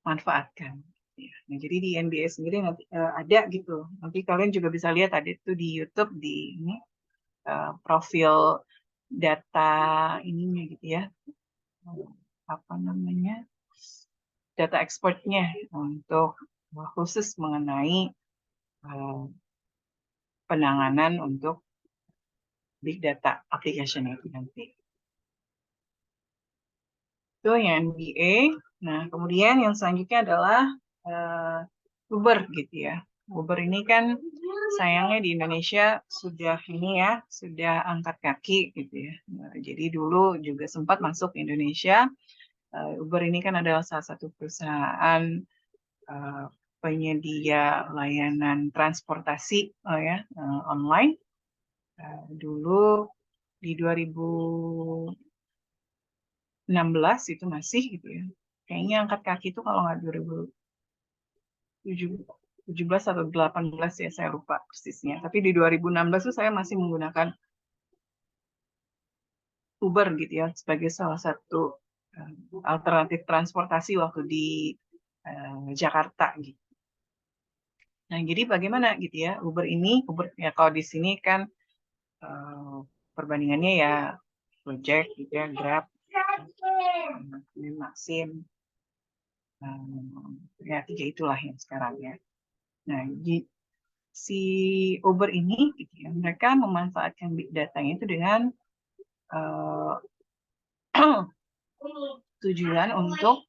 dimanfaatkan. Ya. Nah, jadi di NBA sendiri nanti ada gitu. Nanti kalian juga bisa lihat ada itu di YouTube di ini profil data ininya gitu ya. Apa namanya? Data expertnya untuk khusus mengenai penanganan untuk big data application itu nanti. Itu yang NBA. Nah, kemudian yang selanjutnya adalah Uber gitu ya. Uber ini kan sayangnya di Indonesia sudah ini ya, sudah angkat kaki gitu ya. Nah, jadi dulu juga sempat masuk ke Indonesia. Uber ini kan adalah salah satu perusahaan penyedia layanan transportasi online. Dulu di 2016 itu masih gitu ya. Kayaknya angkat kaki itu kalau nggak 2017 atau 18 ya, saya lupa persisnya. Tapi di 2016 itu saya masih menggunakan Uber gitu ya sebagai salah satu alternatif transportasi waktu di Jakarta gitu. Nah, jadi bagaimana gitu ya Uber ya kalau di sini kan perbandingannya ya Gojek gitu ya, Grab, Maxim, ya 3 itulah yang sekarang ya. Nah, si Uber ini gitu ya, mereka memanfaatkan big data-nya itu dengan tujuan untuk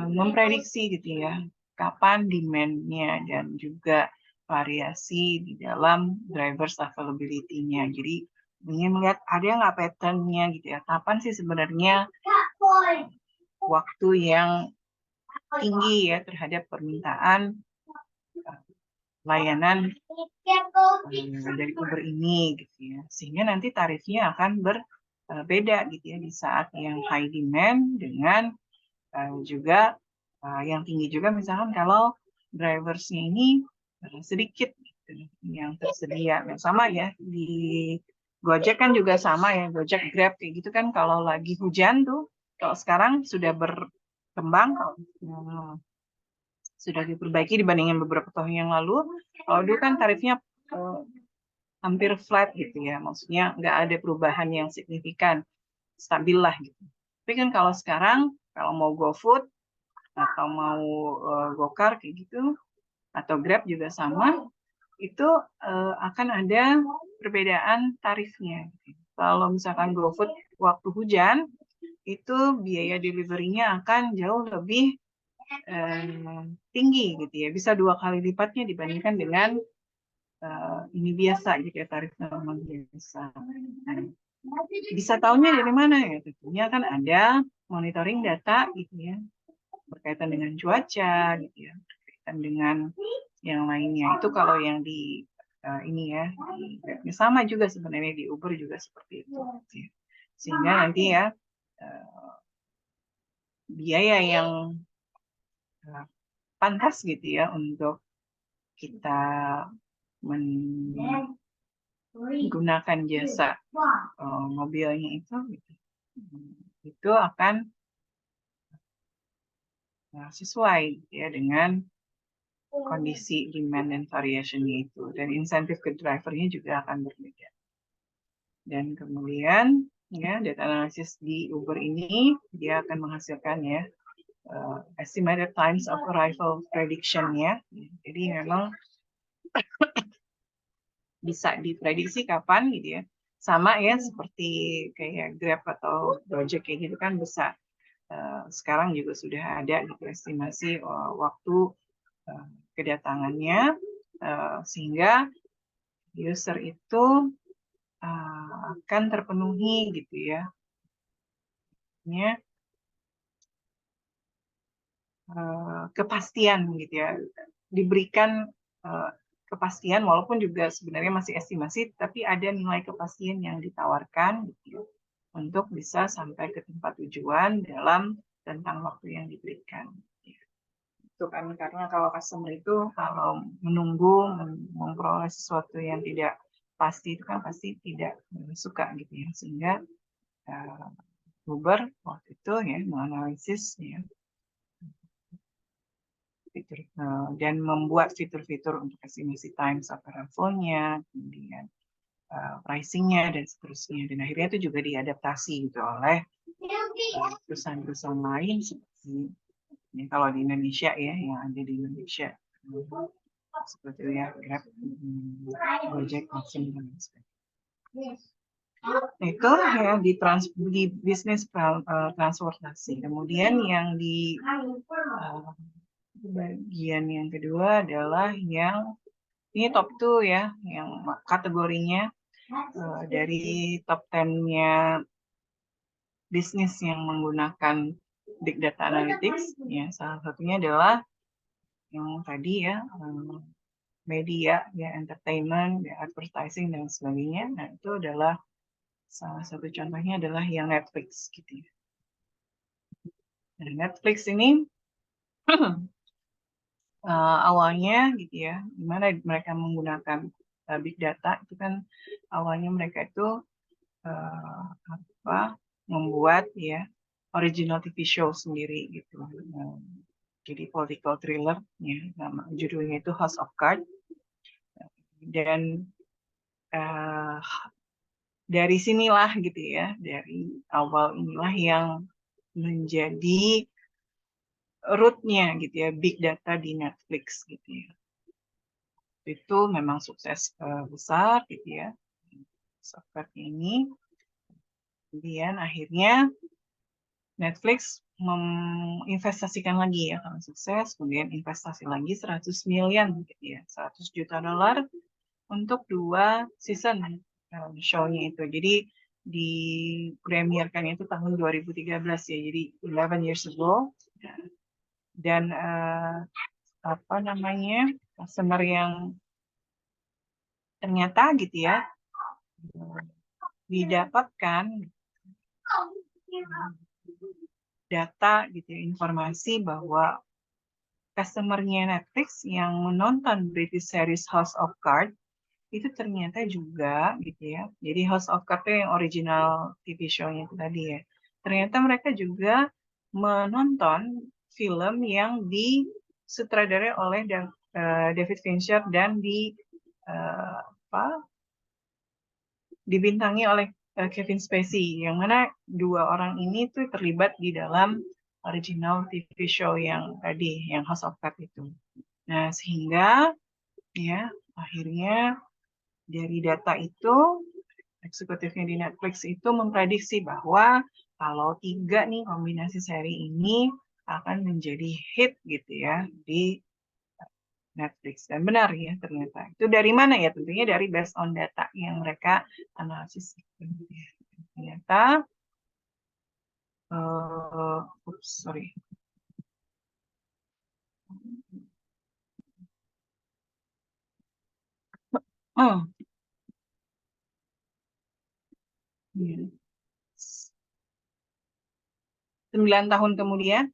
memprediksi gitu ya kapan demand-nya dan juga variasi di dalam drivers availability-nya. Jadi ingin melihat ada nggak pattern-nya gitu ya, kapan sih sebenarnya waktu yang tinggi ya terhadap permintaan layanan dari Uber ini gitu ya, sehingga nanti tarifnya akan berbeda gitu ya di saat yang high demand dengan juga yang tinggi juga misalkan kalau driversnya ini sedikit gitu, yang tersedia. Nah, sama ya di Gojek kan juga sama ya, Gojek, Grab kayak gitu kan kalau lagi hujan tuh, kalau sekarang sudah berkembang, sudah diperbaiki dibandingin beberapa tahun yang lalu. Kalau dulu kan tarifnya hampir flat gitu ya, maksudnya nggak ada perubahan yang signifikan, stabil lah gitu. Tapi kan kalau sekarang, kalau mau GoFood atau mau Gokar kayak gitu, atau Grab juga sama, itu akan ada perbedaan tarifnya. Kalau misalkan GoFood waktu hujan, itu biaya delivery-nya akan jauh lebih tinggi gitu ya, bisa 2 kali lipatnya dibandingkan dengan ini biasa gitu ya, tarif normal biasa. Nah, bisa tahunya dari mana ya? Tentunya kan ada monitoring data gitu ya, berkaitan dengan cuaca gitu ya, berkaitan dengan yang lainnya. Itu kalau yang di ini ya, di sama juga sebenarnya di Uber juga seperti itu. Gitu ya. Sehingga nanti ya biaya yang pantas gitu ya untuk kita menggunakan jasa mobilnya itu gitu. Itu akan sesuai gitu ya dengan kondisi demand dan variation-nya itu, dan insentif ke drivernya juga akan berbeda. Dan kemudian ya data analisis di Uber ini dia akan menghasilkan ya estimated times of arrival prediction ya. Jadi memang bisa diprediksi kapan gitu ya. Sama ya seperti kayak Grab atau Gojek kayak gitu kan bisa. Sekarang juga sudah ada gitu estimasi waktu kedatangannya sehingga user itu akan terpenuhi gitu ya. Kepastian gitu ya, diberikan kepastian walaupun juga sebenarnya masih estimasi, tapi ada nilai kepastian yang ditawarkan gitu ya, untuk bisa sampai ke tempat tujuan dalam rentang waktu yang diberikan. Itu kan karena kalau customer itu kalau menunggu memperoleh sesuatu yang tidak pasti itu kan pasti tidak suka gitu ya, sehingga Uber waktu itu ya menganalisis ya fitur dan membuat fitur-fitur untuk estimasi times of arrival-nya, kemudian pricing-nya dan seterusnya. Dan akhirnya itu juga diadaptasi gitu oleh perusahaan-perusahaan lain seperti ini kalau di Indonesia ya, yang ada di Indonesia seperti ya Grab, Gojek, Maxim dan sebagainya. Itu ya di bisnis transportasi. Kemudian yang di bagian yang kedua adalah yang ini top 2 ya, yang kategorinya dari top 10-nya bisnis yang menggunakan big data analytics ya, salah satunya adalah yang tadi ya media ya, entertainment ya, advertising dan sebagainya. Nah itu adalah salah satu contohnya adalah yang Netflix gitu ya. Nah, Netflix ini awalnya gitu ya, gimana mereka menggunakan big data itu kan awalnya mereka itu membuat ya original TV show sendiri gitu. Jadi political thriller ya, nama judulnya itu House of Cards. Dan dari sinilah gitu ya, dari awal inilah yang menjadi root-nya gitu ya, big data di Netflix gitu ya. Itu memang sukses besar gitu ya, software ini. Kemudian akhirnya Netflix menginvestasikan lagi ya, kalau sukses, kemudian investasi lagi 100 million gitu ya, 100 juta dolar untuk 2 season show-nya itu. Jadi di premierkan itu tahun 2013 ya, jadi 11 years ago. Dan apa namanya, customer yang ternyata gitu ya didapatkan data gitu ya, informasi bahwa customer-nya Netflix yang menonton British series House of Cards itu ternyata juga gitu ya. Jadi House of Cards itu yang original TV show-nya itu tadi ya. Ternyata mereka juga menonton film yang disutradarai oleh David Fincher dan dibintangi oleh Kevin Spacey, yang mana dua orang ini tuh terlibat di dalam original TV show yang tadi, yang House of Cards itu. Nah, sehingga ya akhirnya dari data itu eksekutifnya di Netflix itu memprediksi bahwa kalau 3 nih kombinasi seri ini akan menjadi hit gitu ya di Netflix. Dan benar ya ternyata. Itu dari mana ya? Tentunya dari based on data yang mereka analisis. Ternyata, sorry. Oh, ya. 9 tahun kemudian,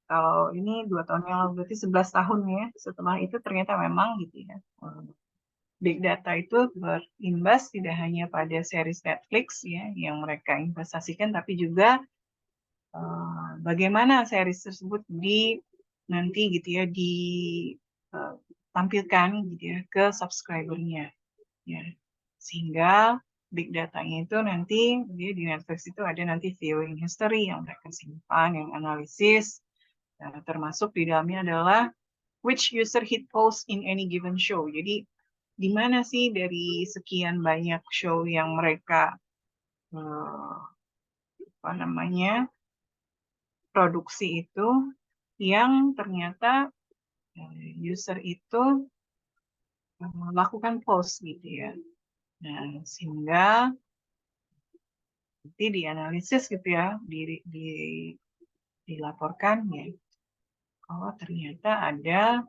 kalau ini 2 tahun yang lalu berarti 11 tahun ya. Setelah itu ternyata memang gitu ya. Big data itu berimbas tidak hanya pada series Netflix ya yang mereka investasikan, tapi juga bagaimana series tersebut nanti gitu ya tampilkan gitu ya ke subscribernya ya, sehingga big datanya itu nanti dia di Netflix itu ada nanti viewing history yang mereka simpan, yang analisis, termasuk di dalamnya adalah which user hit post in any given show. Jadi di mana sih dari sekian banyak show yang mereka produksi itu yang ternyata user itu melakukan post gitu ya. Nah, sehingga nanti dianalisis gitu ya, dilaporkan ya, kalau ternyata ada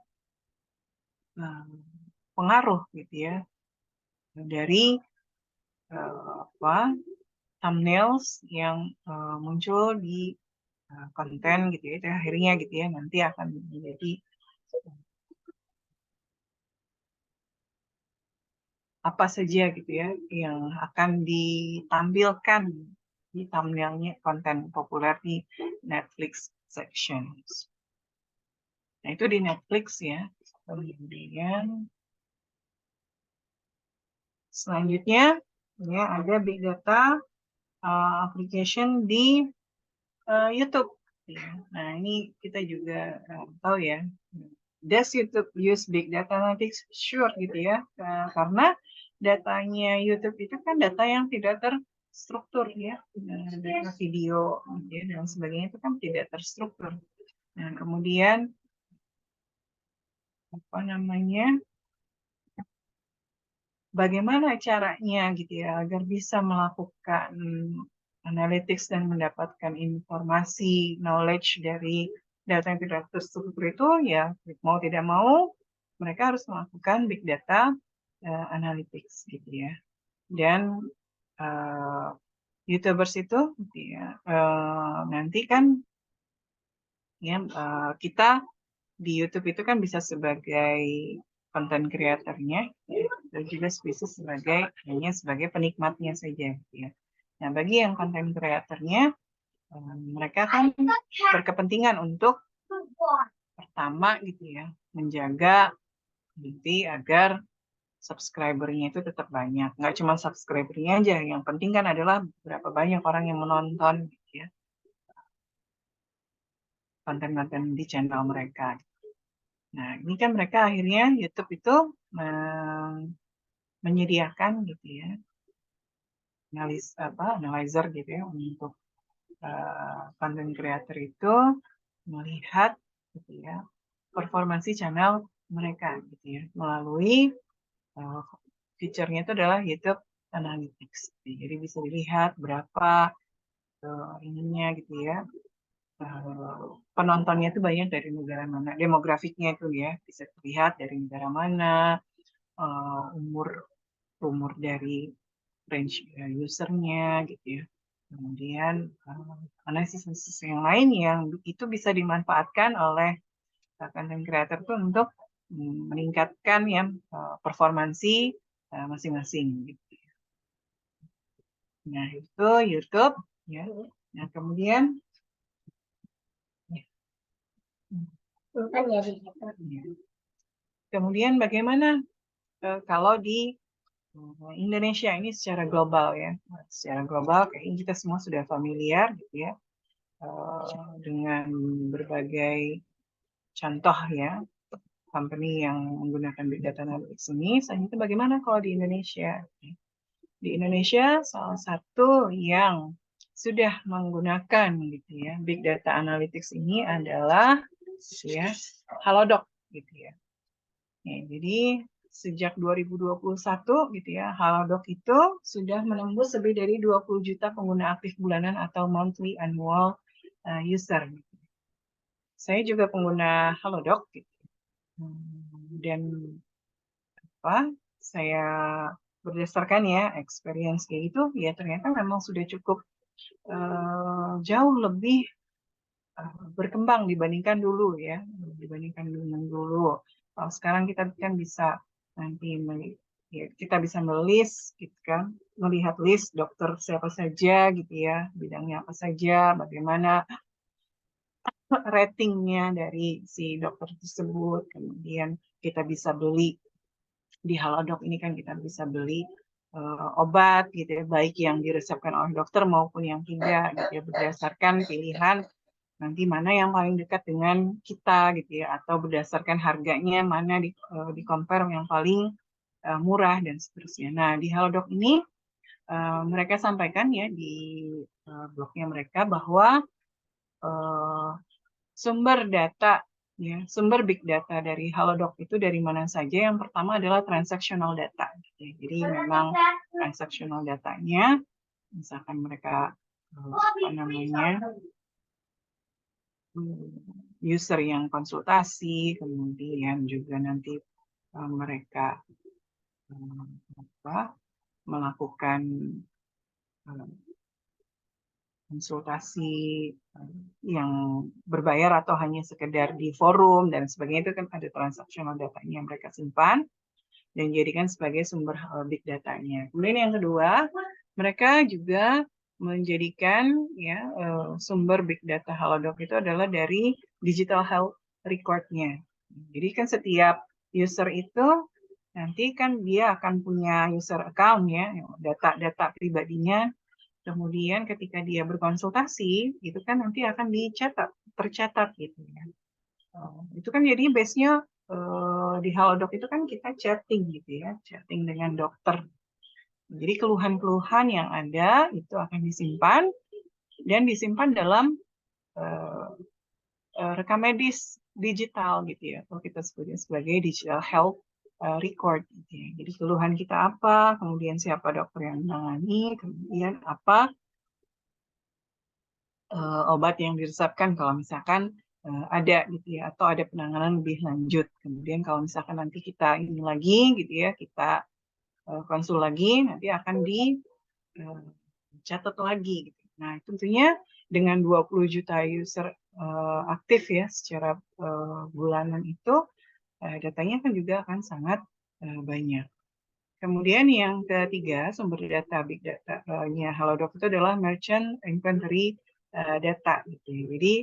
pengaruh gitu ya dari thumbnails yang muncul di konten gitu ya, itu akhirnya gitu ya nanti akan menjadi apa saja gitu ya yang akan ditampilkan di thumbnailnya konten populer di Netflix sections. Nah itu di Netflix ya. Kemudian selanjutnya ya ada big data application di YouTube. Ya. Nah ini kita juga tahu ya. Does YouTube use big data analytics? Sure gitu ya. Karena datanya YouTube itu kan data yang tidak terstruktur ya. Data video ya, dan sebagainya itu kan tidak terstruktur. Nah, kemudian bagaimana caranya gitu ya agar bisa melakukan analytics dan mendapatkan informasi, knowledge dari data yang tidak terstruktur itu ya mau tidak mau mereka harus melakukan big data analytics gitu ya. Dan YouTubers itu gitu ya, nanti kan ya kita di YouTube itu kan bisa sebagai content creator-nya ya, dan juga bisa hanya sebagai penikmatnya saja gitu ya. Nah, bagi yang content creator-nya mereka kan berkepentingan untuk pertama gitu ya, menjaga nanti agar subscriber-nya itu tetap banyak. Nggak cuma subscriber-nya aja, yang penting kan adalah berapa banyak orang yang menonton gitu ya, konten-konten di channel mereka. Nah, ini kan mereka akhirnya YouTube itu menyediakan gitu ya, analyzer gitu ya untuk content creator itu melihat gitu ya performansi channel mereka gitu ya melalui fiturnya itu adalah YouTube Analytics. Jadi bisa dilihat berapa ininya gitu ya penontonnya itu banyak dari negara mana, demografiknya itu ya bisa terlihat dari negara mana, umur dari range usernya gitu ya. Kemudian analisis yang lain yang itu bisa dimanfaatkan oleh content creator itu untuk meningkatkan ya performansi masing-masing gitu. Nah itu YouTube ya. Nah kemudian kemudian bagaimana kalau di Indonesia ini secara global ya, secara global kayaknya kita semua sudah familiar gitu ya dengan berbagai contoh ya company yang menggunakan big data analytics ini. Selanjutnya bagaimana kalau di Indonesia? Di Indonesia salah satu yang sudah menggunakan gitu ya big data analytics ini adalah gitu ya Halodoc gitu ya. Jadi sejak 2021 gitu ya, Halodoc itu sudah menembus lebih dari 20 juta pengguna aktif bulanan atau monthly annual user. Saya juga pengguna Halodoc gitu. Dan saya berdasarkan ya experience kayak itu ya ternyata memang sudah cukup jauh lebih berkembang dibandingkan dulu ya, dibandingkan dengan dulu. Kalau sekarang kita kan bisa nanti ya, kita bisa melis gitu kan, melihat list dokter siapa saja gitu ya, bidangnya apa saja, bagaimana ratingnya dari si dokter tersebut. Kemudian kita bisa beli di Halodoc ini kan kita bisa beli obat gitu ya, baik yang diresepkan oleh dokter maupun yang tidak gitu ya, berdasarkan pilihan nanti mana yang paling dekat dengan kita gitu ya, atau berdasarkan harganya mana di compare yang paling murah dan seterusnya. Nah, di Halodoc ini mereka sampaikan ya di blognya mereka bahwa sumber data ya, sumber big data dari Halodoc itu dari mana saja? Yang pertama adalah transactional data. Gitu ya. Jadi memang transactional datanya, misalkan mereka apa namanya user yang konsultasi, kemudian juga nanti mereka melakukan konsultasi yang berbayar atau hanya sekedar di forum dan sebagainya, itu kan ada transaksional datanya yang mereka simpan dan jadikan sebagai sumber big datanya. Kemudian yang kedua, mereka juga menjadikan ya sumber big data Halodoc itu adalah dari digital health record-nya. Jadi kan setiap user itu nanti kan dia akan punya user account ya, data-data pribadinya. Kemudian ketika dia berkonsultasi, itu kan nanti akan tercatat gitu ya. Itu kan jadi base-nya di Halodoc itu kan kita chatting gitu ya, chatting dengan dokter. Jadi keluhan-keluhan yang ada itu akan disimpan dan disimpan dalam rekam medis digital gitu ya, atau kita sebutnya sebagai digital health record gitu ya. Jadi keluhan kita apa, kemudian siapa dokter yang menangani, kemudian apa obat yang diresepkan kalau misalkan ada gitu ya, atau ada penanganan lebih lanjut. Kemudian kalau misalkan nanti kita ini lagi gitu ya, kita konsul lagi, nanti akan dicatat lagi. Gitu. Nah, tentunya dengan 20 juta user aktif ya secara bulanan itu, datanya kan juga akan sangat banyak. Kemudian yang ketiga, sumber data big data-nya Halodoc itu adalah merchant inventory data gitu ya. Jadi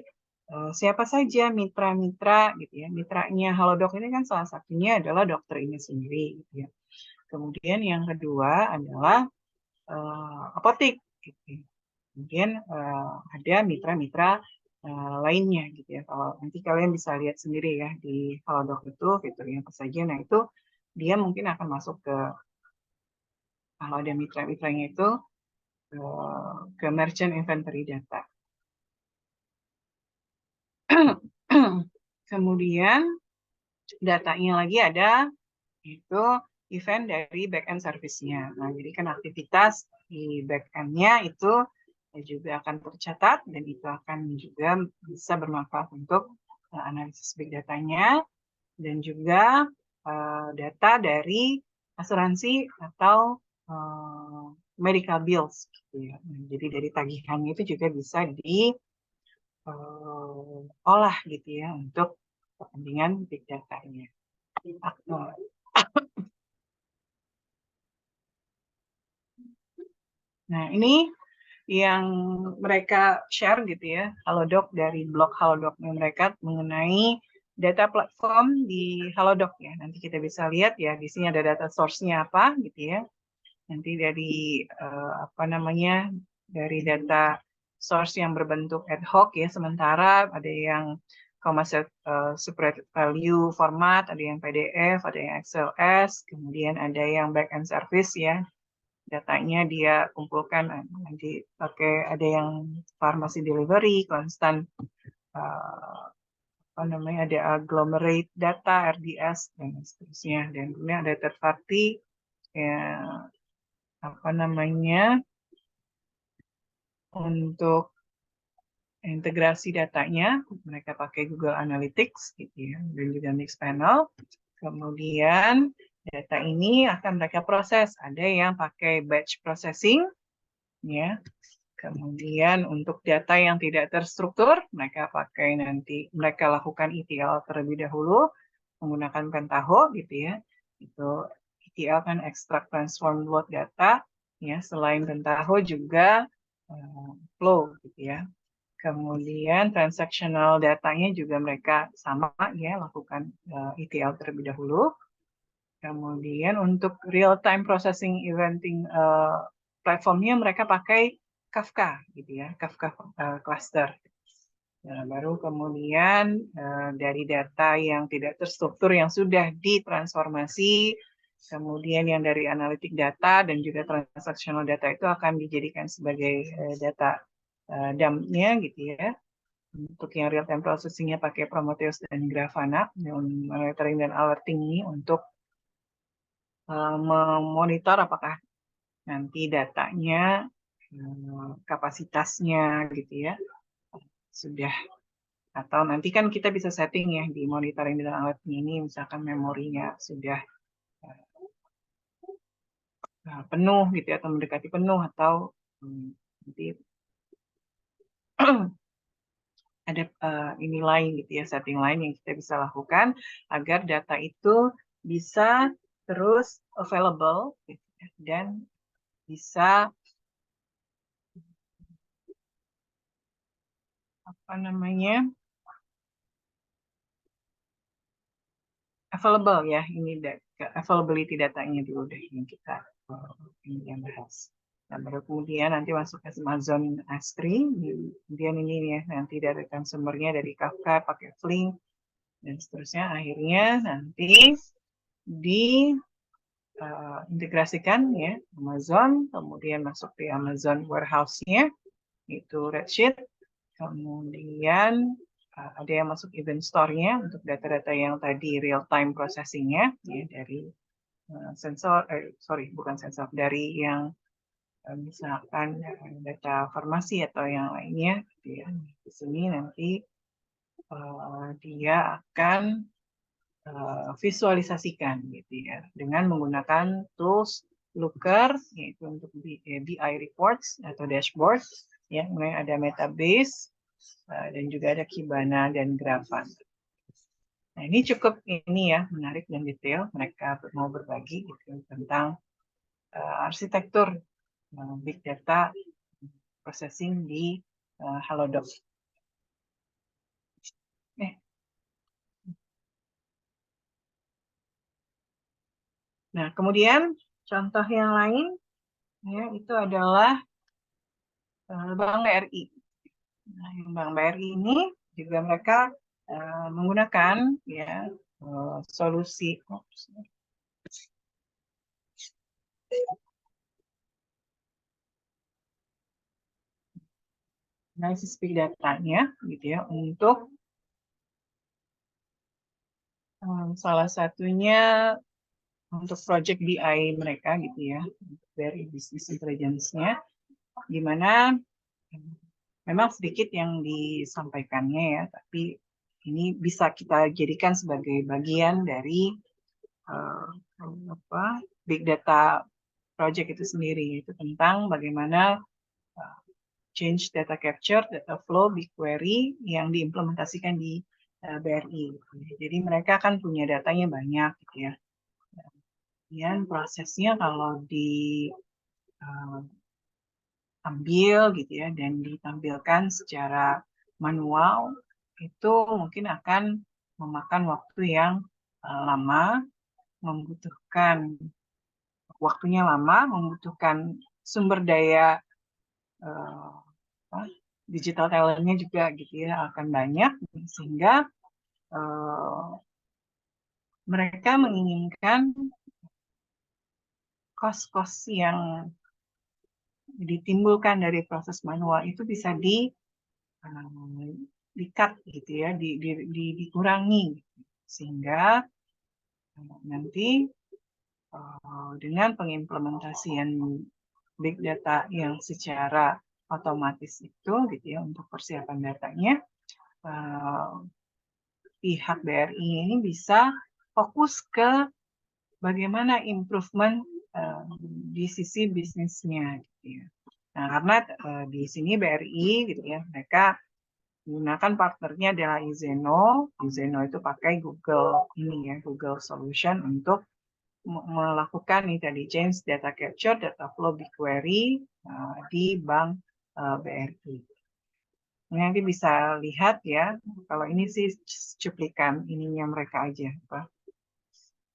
siapa saja mitra-mitra gitu ya. Mitranya Halodoc ini kan salah satunya adalah dokter ini sendiri gitu ya. Kemudian yang kedua adalah apotek gitu ya. Kemudian ada mitra-mitra lainnya gitu ya. Kalau nanti kalian bisa lihat sendiri ya di Halodoc itu fiturnya apa saja. Nah, itu dia mungkin akan masuk ke kalau ada mitra-mitranya itu ke merchant inventory data. Kemudian datanya lagi ada itu event dari back-end service-nya. Nah, jadi kan aktivitas di back-end-nya itu juga akan tercatat dan itu akan juga bisa bermanfaat untuk analisis big datanya dan juga data dari asuransi atau medical bills gitu ya. Jadi dari tagihannya itu juga bisa diolah gitu ya untuk kepentingan big data-nya. Nah, ini yang mereka share gitu ya, Halodoc dari blog Halodocnya mereka mengenai data platform di Halodoc ya. Nanti kita bisa lihat ya, di sini ada data source-nya apa gitu ya. Nanti dari apa namanya, dari data source yang berbentuk ad hoc ya, sementara ada yang separate value format, ada yang PDF, ada yang XLS, kemudian ada yang back-end service ya, datanya dia kumpulkan nanti pakai ada yang pharmacy delivery, constant apa namanya, ada agglomerate data RDS dan seterusnya, dan kemudian ada third party ya, apa namanya, untuk integrasi datanya mereka pakai Google Analytics gitu ya, dan juga Mixpanel. Kemudian data ini akan mereka proses, ada yang pakai batch processing ya. Kemudian untuk data yang tidak terstruktur, mereka lakukan ETL terlebih dahulu menggunakan Pentaho gitu ya. Itu ETL kan extract transform load data ya. Selain Pentaho juga Flow gitu ya. Kemudian transactional datanya juga mereka sama ya, lakukan ETL terlebih dahulu. Kemudian untuk real time processing eventing platformnya mereka pakai Kafka gitu ya, Kafka cluster. Nah, baru kemudian dari data yang tidak terstruktur yang sudah ditransformasi, kemudian yang dari analitik data dan juga transactional data itu akan dijadikan sebagai data dump-nya gitu ya. Untuk yang real time processing-nya pakai Prometheus dan Grafana, monitoring dan alerting ini untuk memonitor apakah nanti datanya, kapasitasnya gitu ya, sudah, atau nanti kan kita bisa setting ya di monitoring dan alerting ini, misalkan memorinya sudah penuh gitu ya, atau mendekati penuh, atau nanti ada ini lain gitu ya, setting lain yang kita bisa lakukan agar data itu bisa terus available gitu ya, dan bisa apa namanya available ya, ini availability datanya dulu deh yang kita ini yang bahas. Nah, baru kemudian nanti masuk ke Amazon S3, kemudian ini ya nanti dari sumbernya dari Kafka pakai Flink dan seterusnya, akhirnya nanti diintegrasikan ya Amazon, kemudian masuk di Amazon warehouse-nya itu Redshift, kemudian ada yang masuk event store-nya untuk data-data yang tadi real time processing-nya ya, dari sensor, bukan sensor, dari yang misalkan data farmasi atau yang lainnya gitu ya. Di sini nanti dia akan visualisasikan gitu ya dengan menggunakan tools Looker, yaitu untuk BI reports atau dashboard ya, kemudian ada Metabase dan juga ada Kibana dan Grafana. Nah, ini cukup ini ya, menarik dan detail mereka mau berbagi gitu, tentang arsitektur big data processing di Halodoc. Nah, kemudian contoh yang lain ya, itu adalah Bank BRI. Nah, Bank BRI ini juga mereka menggunakan ya solusi analisis big data-nya gitu ya, untuk salah satunya untuk project BI mereka gitu ya, dari business intelligence-nya, di mana memang sedikit yang disampaikannya ya, tapi ini bisa kita jadikan sebagai bagian dari big data project itu sendiri, itu tentang bagaimana change data capture, data flow, BigQuery yang diimplementasikan di BRI. Jadi mereka kan punya datanya banyak gitu ya. Kemudian prosesnya kalau diambil gitu ya dan ditampilkan secara manual, itu mungkin akan memakan waktu yang lama, membutuhkan sumber daya digital talentnya juga gitu ya, akan banyak, sehingga mereka menginginkan cost yang ditimbulkan dari proses manual itu bisa di-cut gitu ya, dikurangi, sehingga nanti dengan pengimplementasian big data yang secara otomatis itu gitu ya, untuk persiapan datanya, pihak BRI ini bisa fokus ke bagaimana improvement di sisi bisnisnya gitu ya. Nah, karena di sini BRI gitu ya, mereka menggunakan partnernya adalah Izeno. Izeno itu pakai Google ini ya, Google Solution untuk melakukan ini tadi change data capture, data flow BigQuery di Bank BRI. Nanti bisa lihat ya, kalau ini sih cuplikan ininya mereka aja,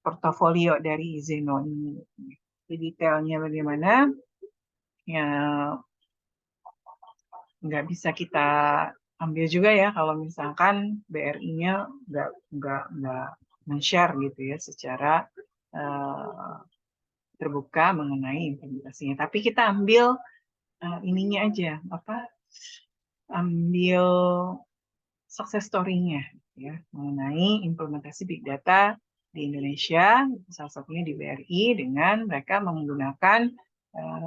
portofolio dari Zeno ini. Di detailnya bagaimana, ya nggak bisa kita ambil juga ya kalau misalkan BRI-nya nggak men-share gitu ya secara terbuka mengenai implementasinya. Tapi kita ambil ininya aja, ambil success story-nya ya mengenai implementasi big data di Indonesia, salah satunya di BRI dengan mereka menggunakan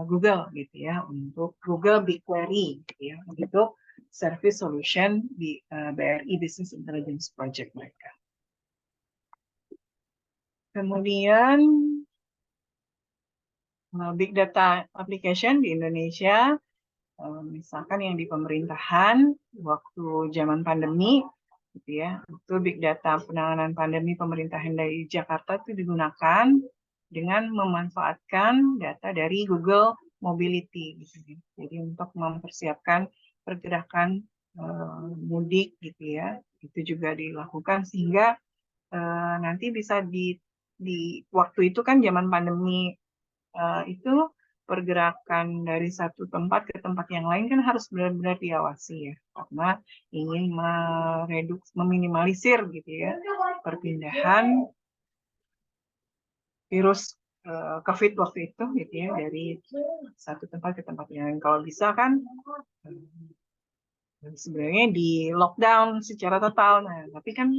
Google gitu ya untuk Google BigQuery gitu ya untuk service solution di BRI Business Intelligence Project mereka. Kemudian big data application di Indonesia, misalkan yang di pemerintahan waktu zaman pandemi gitu ya, itu big data penanganan pandemi pemerintahan dari Jakarta itu digunakan dengan memanfaatkan data dari Google Mobility gitu ya. Jadi untuk mempersiapkan pergerakan mudik gitu ya, itu juga dilakukan sehingga nanti bisa di waktu itu kan zaman pandemi itu pergerakan dari satu tempat ke tempat yang lain kan harus benar-benar diawasi ya, karena ingin meminimalisir gitu ya perpindahan virus COVID waktu itu gitu ya dari satu tempat ke tempat yang lain. Kalau bisa kan sebenarnya di lockdown secara total, nah tapi kan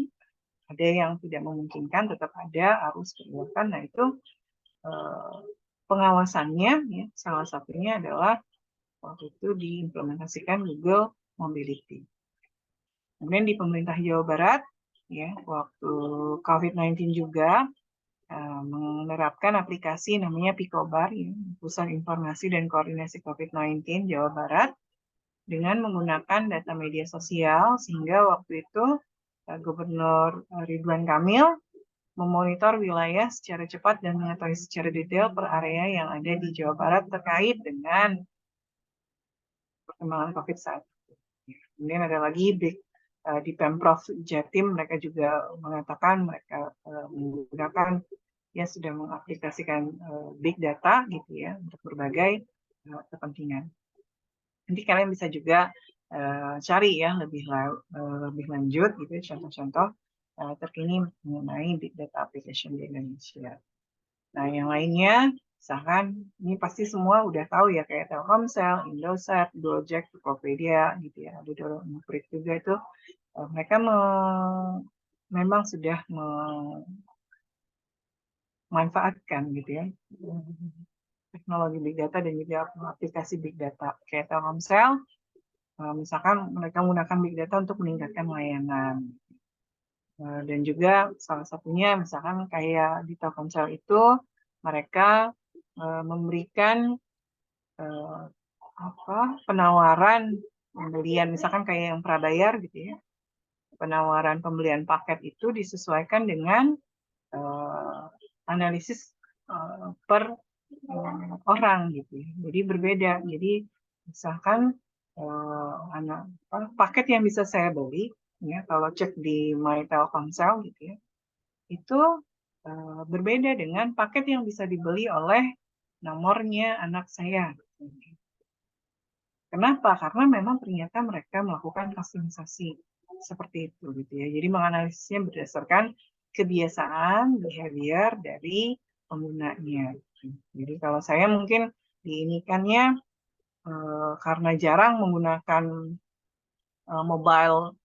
ada yang tidak memungkinkan, tetap ada arus pergerakan. Nah itu pengawasannya ya, salah satunya adalah waktu itu diimplementasikan Google Mobility. Kemudian di pemerintah Jawa Barat, ya waktu COVID-19 juga menerapkan aplikasi namanya Picobar, ya, Pusat Informasi dan Koordinasi COVID-19 Jawa Barat, dengan menggunakan data media sosial, sehingga waktu itu Gubernur Ridwan Kamil memonitor wilayah secara cepat dan mengetahui secara detail per area yang ada di Jawa Barat terkait dengan perkembangan COVID saat itu. Kemudian ada lagi di Pemprov Jatim, mereka juga mengatakan mereka menggunakan ya sudah mengaplikasikan big data gitu ya untuk berbagai kepentingan. Nanti kalian bisa juga cari ya lebih lanjut gitu contoh-contoh terkini mengenai big data application di Indonesia. Nah, yang lainnya, misalkan ini pasti semua udah tahu ya kayak Telkomsel, Indosat, Gojek, Tokopedia gitu ya. Ada Domprit juga itu mereka memang sudah memanfaatkan gitu ya teknologi big data dan juga aplikasi big data kayak Telkomsel. Misalkan mereka menggunakan big data untuk meningkatkan layanan. Dan juga salah satunya misalkan kayak di Telkomsel itu mereka memberikan penawaran pembelian misalkan kayak yang prabayar gitu ya, penawaran pembelian paket itu disesuaikan dengan analisis per orang gitu ya. Jadi berbeda. Jadi misalkan paket yang bisa saya beli ya kalau cek di My Telkomsel gitu ya, itu berbeda dengan paket yang bisa dibeli oleh nomornya anak saya. Kenapa? Karena memang ternyata mereka melakukan customisasi seperti itu gitu ya. Jadi menganalisisnya berdasarkan kebiasaan behavior dari penggunanya. Jadi kalau saya mungkin diinikannya karena jarang menggunakan mobile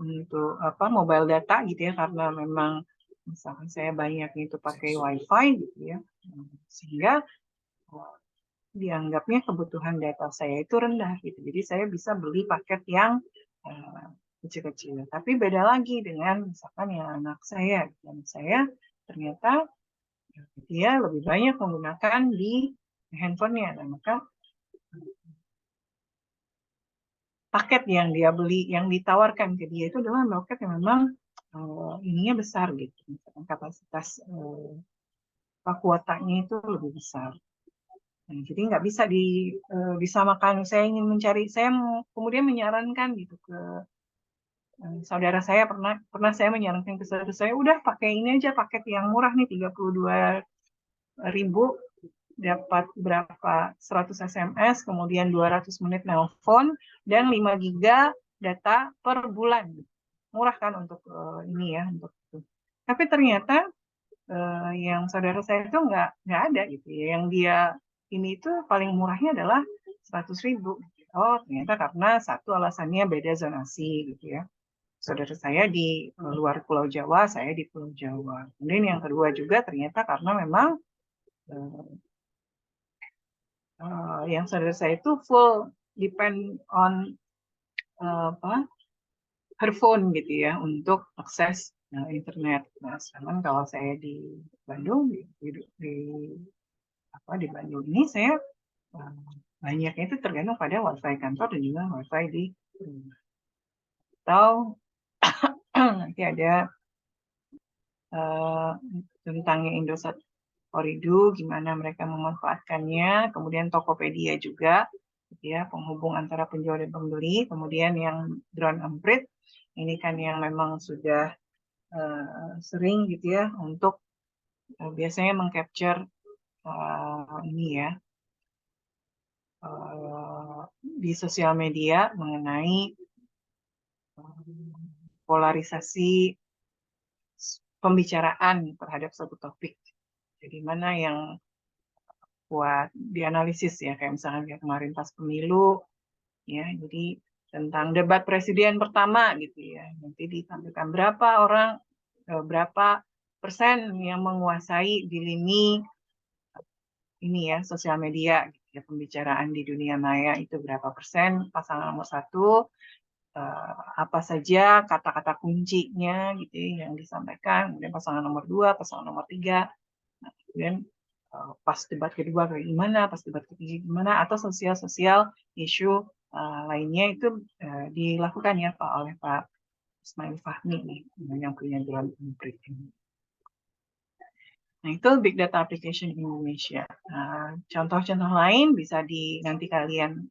untuk mobile data gitu ya, karena memang misalkan saya banyak itu pakai WiFi gitu ya, sehingga dianggapnya kebutuhan data saya itu rendah gitu. Jadi saya bisa beli paket yang kecil-kecil. Tapi beda lagi dengan misalkan yang anak saya. Anak saya ternyata dia lebih banyak menggunakan di handphonenya. Nah, maka paket yang dia beli, yang ditawarkan ke dia itu adalah paket yang memang ininya besar gitu. Misalkan kapasitas kuotanya itu lebih besar. Nah, jadi nggak bisa disamakan. Saya ingin mencari, saya kemudian menyarankan gitu ke saudara saya, pernah saya menyarankan ke saudara saya, udah pakai ini aja, paket yang murah nih 32.000, dapat berapa 100 SMS, kemudian 200 menit nelpon, dan 5 giga data per bulan. Murah kan untuk ini ya, untuk itu. Tapi ternyata yang saudara saya itu nggak ada gitu ya. Yang dia ini itu paling murahnya adalah 100.000. Oh, ternyata karena satu alasannya beda zonasi gitu ya. Saudara saya di luar Pulau Jawa, saya di Pulau Jawa. Kemudian yang kedua juga ternyata karena memang yang saudara saya itu full depend on her phone gitu ya untuk akses internet. Nah, sedangkan kalau saya di Bandung, di Bandung ini saya banyaknya itu tergantung pada wifi kantor dan juga wifi di rumah. Atau nanti ada tentang Indosat Oridu, gimana mereka memanfaatkannya, kemudian Tokopedia juga, gitu ya, penghubung antara penjual dan pembeli, kemudian yang drone emprit, ini kan yang memang sudah sering gitu ya untuk biasanya mengcapture ini ya di sosial media mengenai polarisasi pembicaraan terhadap suatu topik. Jadi mana yang buat dianalisis ya, kayak misalnya kayak kemarin pas pemilu ya, jadi tentang debat presiden pertama gitu ya, nanti ditampilkan berapa persen yang menguasai di lini ini ya sosial media gitu ya, pembicaraan di dunia maya itu berapa persen pasangan nomor satu, apa saja kata-kata kuncinya gitu ya, yang disampaikan, kemudian pasangan nomor 2, pasangan nomor 3, nah, kemudian pas debat kedua kayak gimana, pas debat ketiga gimana, atau sosial isu lainnya itu dilakukan ya Pak oleh Pak Ismail Fahmi nih, yang punya drone emprit ini. Nah, itu Big Data Application Indonesia. Contoh-contoh lain bisa nanti kalian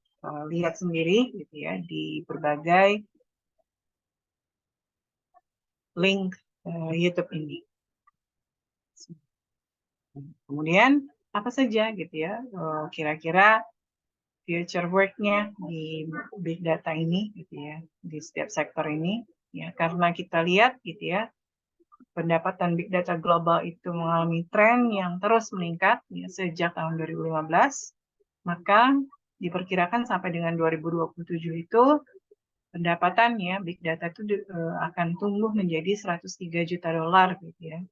lihat sendiri gitu ya di berbagai link YouTube ini. Kemudian apa saja gitu ya kira-kira future work-nya di big data ini gitu ya di setiap sektor ini ya, karena kita lihat gitu ya pendapatan big data global itu mengalami tren yang terus meningkat ya, sejak tahun 2015, maka diperkirakan sampai dengan 2027 itu pendapatannya big data itu akan tumbuh menjadi 103 juta dolar gitu ya.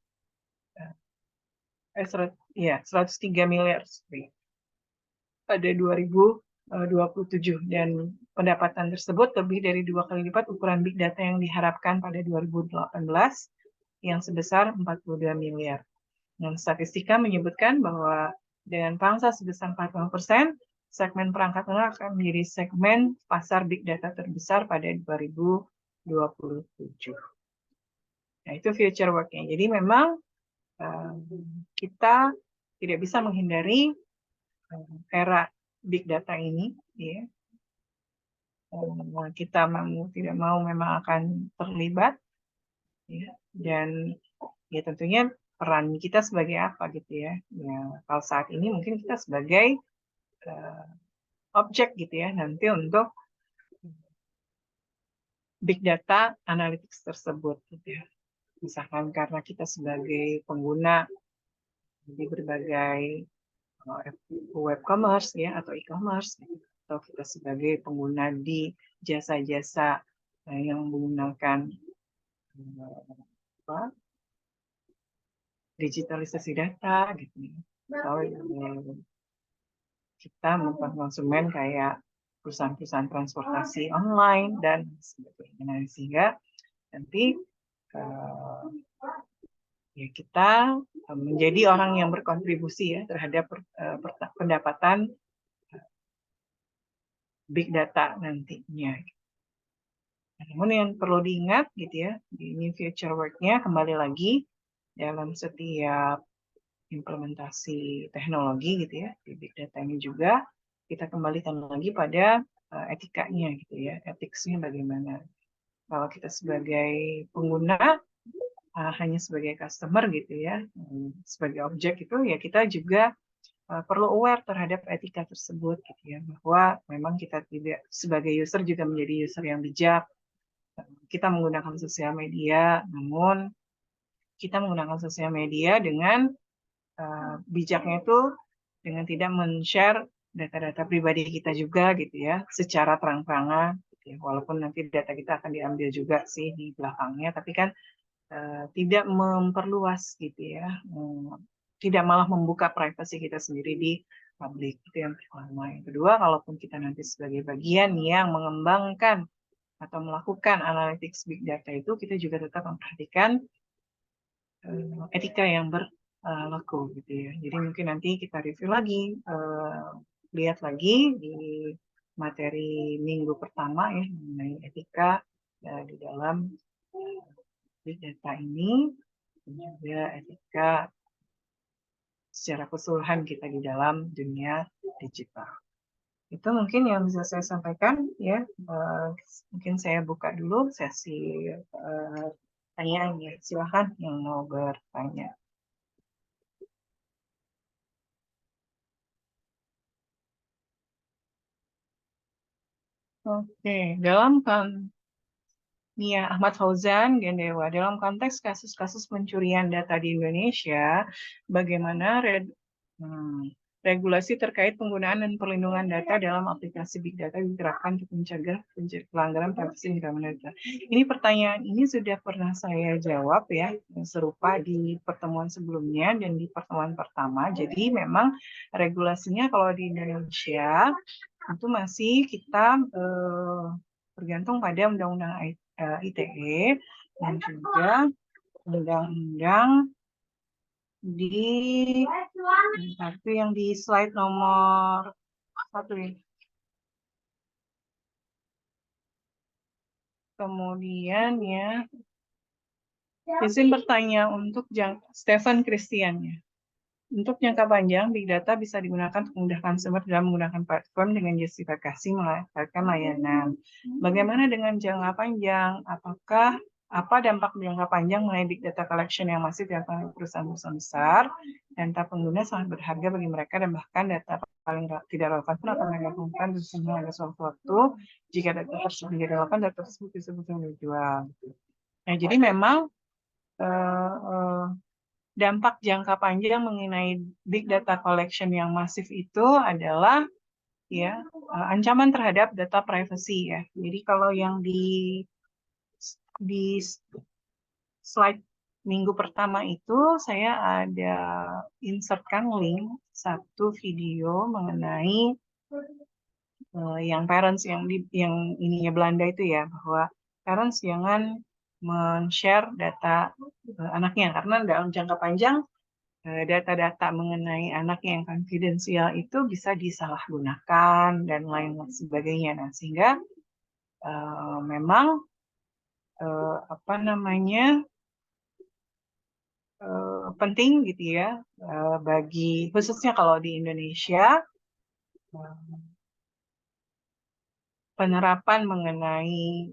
103 miliar pada 2027, dan pendapatan tersebut lebih dari 2 kali lipat ukuran big data yang diharapkan pada 2018 yang sebesar 42 miliar. Dan statistika menyebutkan bahwa dengan pangsa sebesar 40%, segmen perangkat lunak akan menjadi segmen pasar big data terbesar pada 2027. Nah, itu future work-nya. Jadi memang kita tidak bisa menghindari era big data ini, ya. Kita mau tidak mau memang akan terlibat, ya. Dan ya tentunya peran kita sebagai apa gitu ya. Ya kalau saat ini mungkin kita sebagai objek gitu ya nanti untuk big data analytics tersebut gitu ya. Misalkan karena kita sebagai pengguna di berbagai web commerce ya atau e-commerce gitu. Atau kita sebagai pengguna di jasa-jasa yang menggunakan digitalisasi data gitu ya. Atau kita merupakan konsumen kayak perusahaan-perusahaan transportasi online dan sebagainya. Nah, sehingga nanti ya kita menjadi orang yang berkontribusi ya terhadap pendapatan big data nantinya. Namun yang perlu diingat gitu ya, di ini future work-nya kembali lagi dalam setiap implementasi teknologi gitu ya di big data ini juga kita kembalikan lagi pada etikanya gitu ya, etiknya bagaimana. Kalau kita sebagai pengguna hanya sebagai customer gitu ya, sebagai objek itu ya kita juga perlu aware terhadap etika tersebut gitu ya, bahwa memang kita tidak sebagai user juga menjadi user yang bijak. Kita menggunakan sosial media, namun kita menggunakan sosial media dengan bijaknya itu dengan tidak men-share data-data pribadi kita juga gitu ya, secara terang-terangan gitu ya. Walaupun nanti data kita akan diambil juga sih di belakangnya, tapi kan tidak memperluas gitu ya, tidak malah membuka privasi kita sendiri di publik. Itu yang pertama. Yang kedua, kalaupun kita nanti sebagai bagian yang mengembangkan atau melakukan analytics big data itu, kita juga tetap memperhatikan etika yang berlaku gitu ya. Jadi mungkin nanti kita review lagi, lihat lagi di materi minggu pertama ya mengenai etika di dalam big data ini, dan juga etika secara keseluruhan kita di dalam dunia digital. Itu mungkin yang bisa saya sampaikan ya. Mungkin saya buka dulu sesi tanyaan ya. Silahkan yang mau bertanya. Oke, dalam Nia Ahmad Fauzan Gendewa, dalam konteks kasus-kasus pencurian data di Indonesia, bagaimana regulasi terkait penggunaan dan perlindungan data dalam aplikasi Big Data diterapkan untuk mencegah pelanggaran privasi data? Ini pertanyaan ini sudah pernah saya jawab ya, serupa di pertemuan sebelumnya dan di pertemuan pertama. Jadi memang regulasinya kalau di Indonesia itu masih kita bergantung pada Undang-Undang ITE dan juga undang-undang di yang di slide nomor 1 ini. Kemudian ya, izin bertanya untuk Stefan Christian ya. Untuk jangka panjang, Big Data bisa digunakan untuk memudahkan consumer dalam menggunakan platform dengan justifikasi memanfaatkan layanan. Bagaimana dengan jangka panjang? Apa dampak jangka panjang mengenai Big Data collection yang masif dilakukan perusahaan-perusahaan besar? Data pengguna sangat berharga bagi mereka dan bahkan data paling tidak relevan pun akan menggabungkan bersama ada suatu waktu jika data tersebut tidak relevan, data tersebut disebut dijual. Nah, jadi memang dampak jangka panjang mengenai big data collection yang masif itu adalah ya ancaman terhadap data privacy ya. Jadi kalau yang di slide minggu pertama itu saya ada insertkan link satu video mengenai yang parents yang ininya Belanda itu ya, bahwa parents jangan men-share data anaknya karena dalam jangka panjang data-data mengenai anak yang konfidensial itu bisa disalahgunakan dan lain sebagainya. Nah, sehingga memang penting gitu ya bagi khususnya kalau di Indonesia penerapan mengenai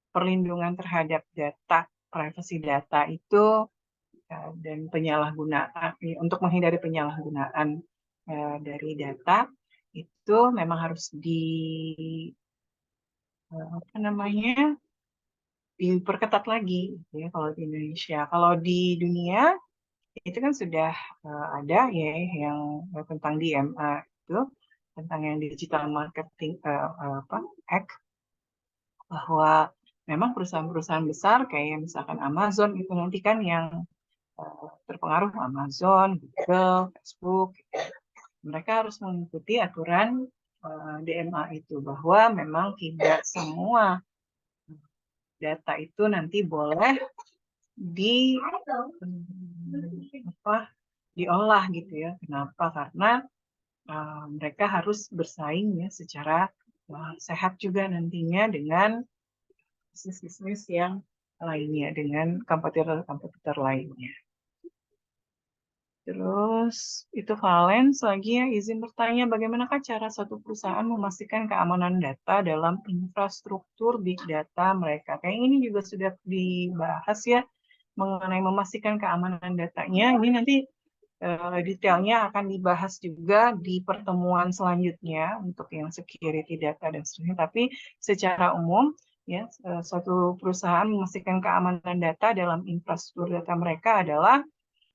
perlindungan terhadap data, privasi data itu dan penyalahgunaan untuk menghindari penyalahgunaan dari data itu memang harus diperketat lagi ya kalau di Indonesia. Kalau di dunia itu kan sudah ada ya yang tentang DMA itu, tentang yang Digital Marketing Act, bahwa memang perusahaan-perusahaan besar kayak misalkan Amazon itu nanti kan yang terpengaruh Amazon, Google, Facebook, mereka harus mengikuti aturan DMA itu, bahwa memang tidak semua data itu nanti boleh diolah gitu ya. Kenapa? Karena mereka harus bersaing ya secara sehat juga nantinya dengan bisnis-bisnis yang lainnya, dengan kompetitor-kompetitor lainnya. Terus itu Valens lagi ya, izin bertanya bagaimanakah cara suatu perusahaan memastikan keamanan data dalam infrastruktur big data mereka. Kayak ini juga sudah dibahas ya mengenai memastikan keamanan datanya. Ini nanti detailnya akan dibahas juga di pertemuan selanjutnya untuk yang security data dan seterusnya. Tapi secara umum ya suatu perusahaan memastikan keamanan data dalam infrastruktur data mereka adalah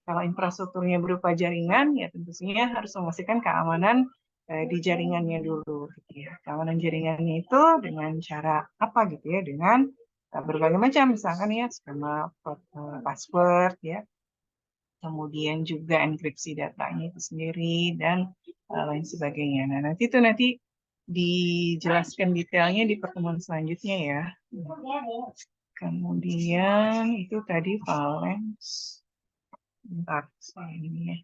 kalau infrastrukturnya berupa jaringan, ya tentunya harus memastikan keamanan di jaringannya dulu, gitu ya. Keamanan jaringannya itu dengan cara apa gitu ya? Dengan berbagai macam, misalkan ya skema password ya, kemudian juga enkripsi datanya itu sendiri dan lain sebagainya. Nah nanti dijelaskan detailnya di pertemuan selanjutnya ya. Kemudian itu tadi Valens. Bentar, saya ini ya.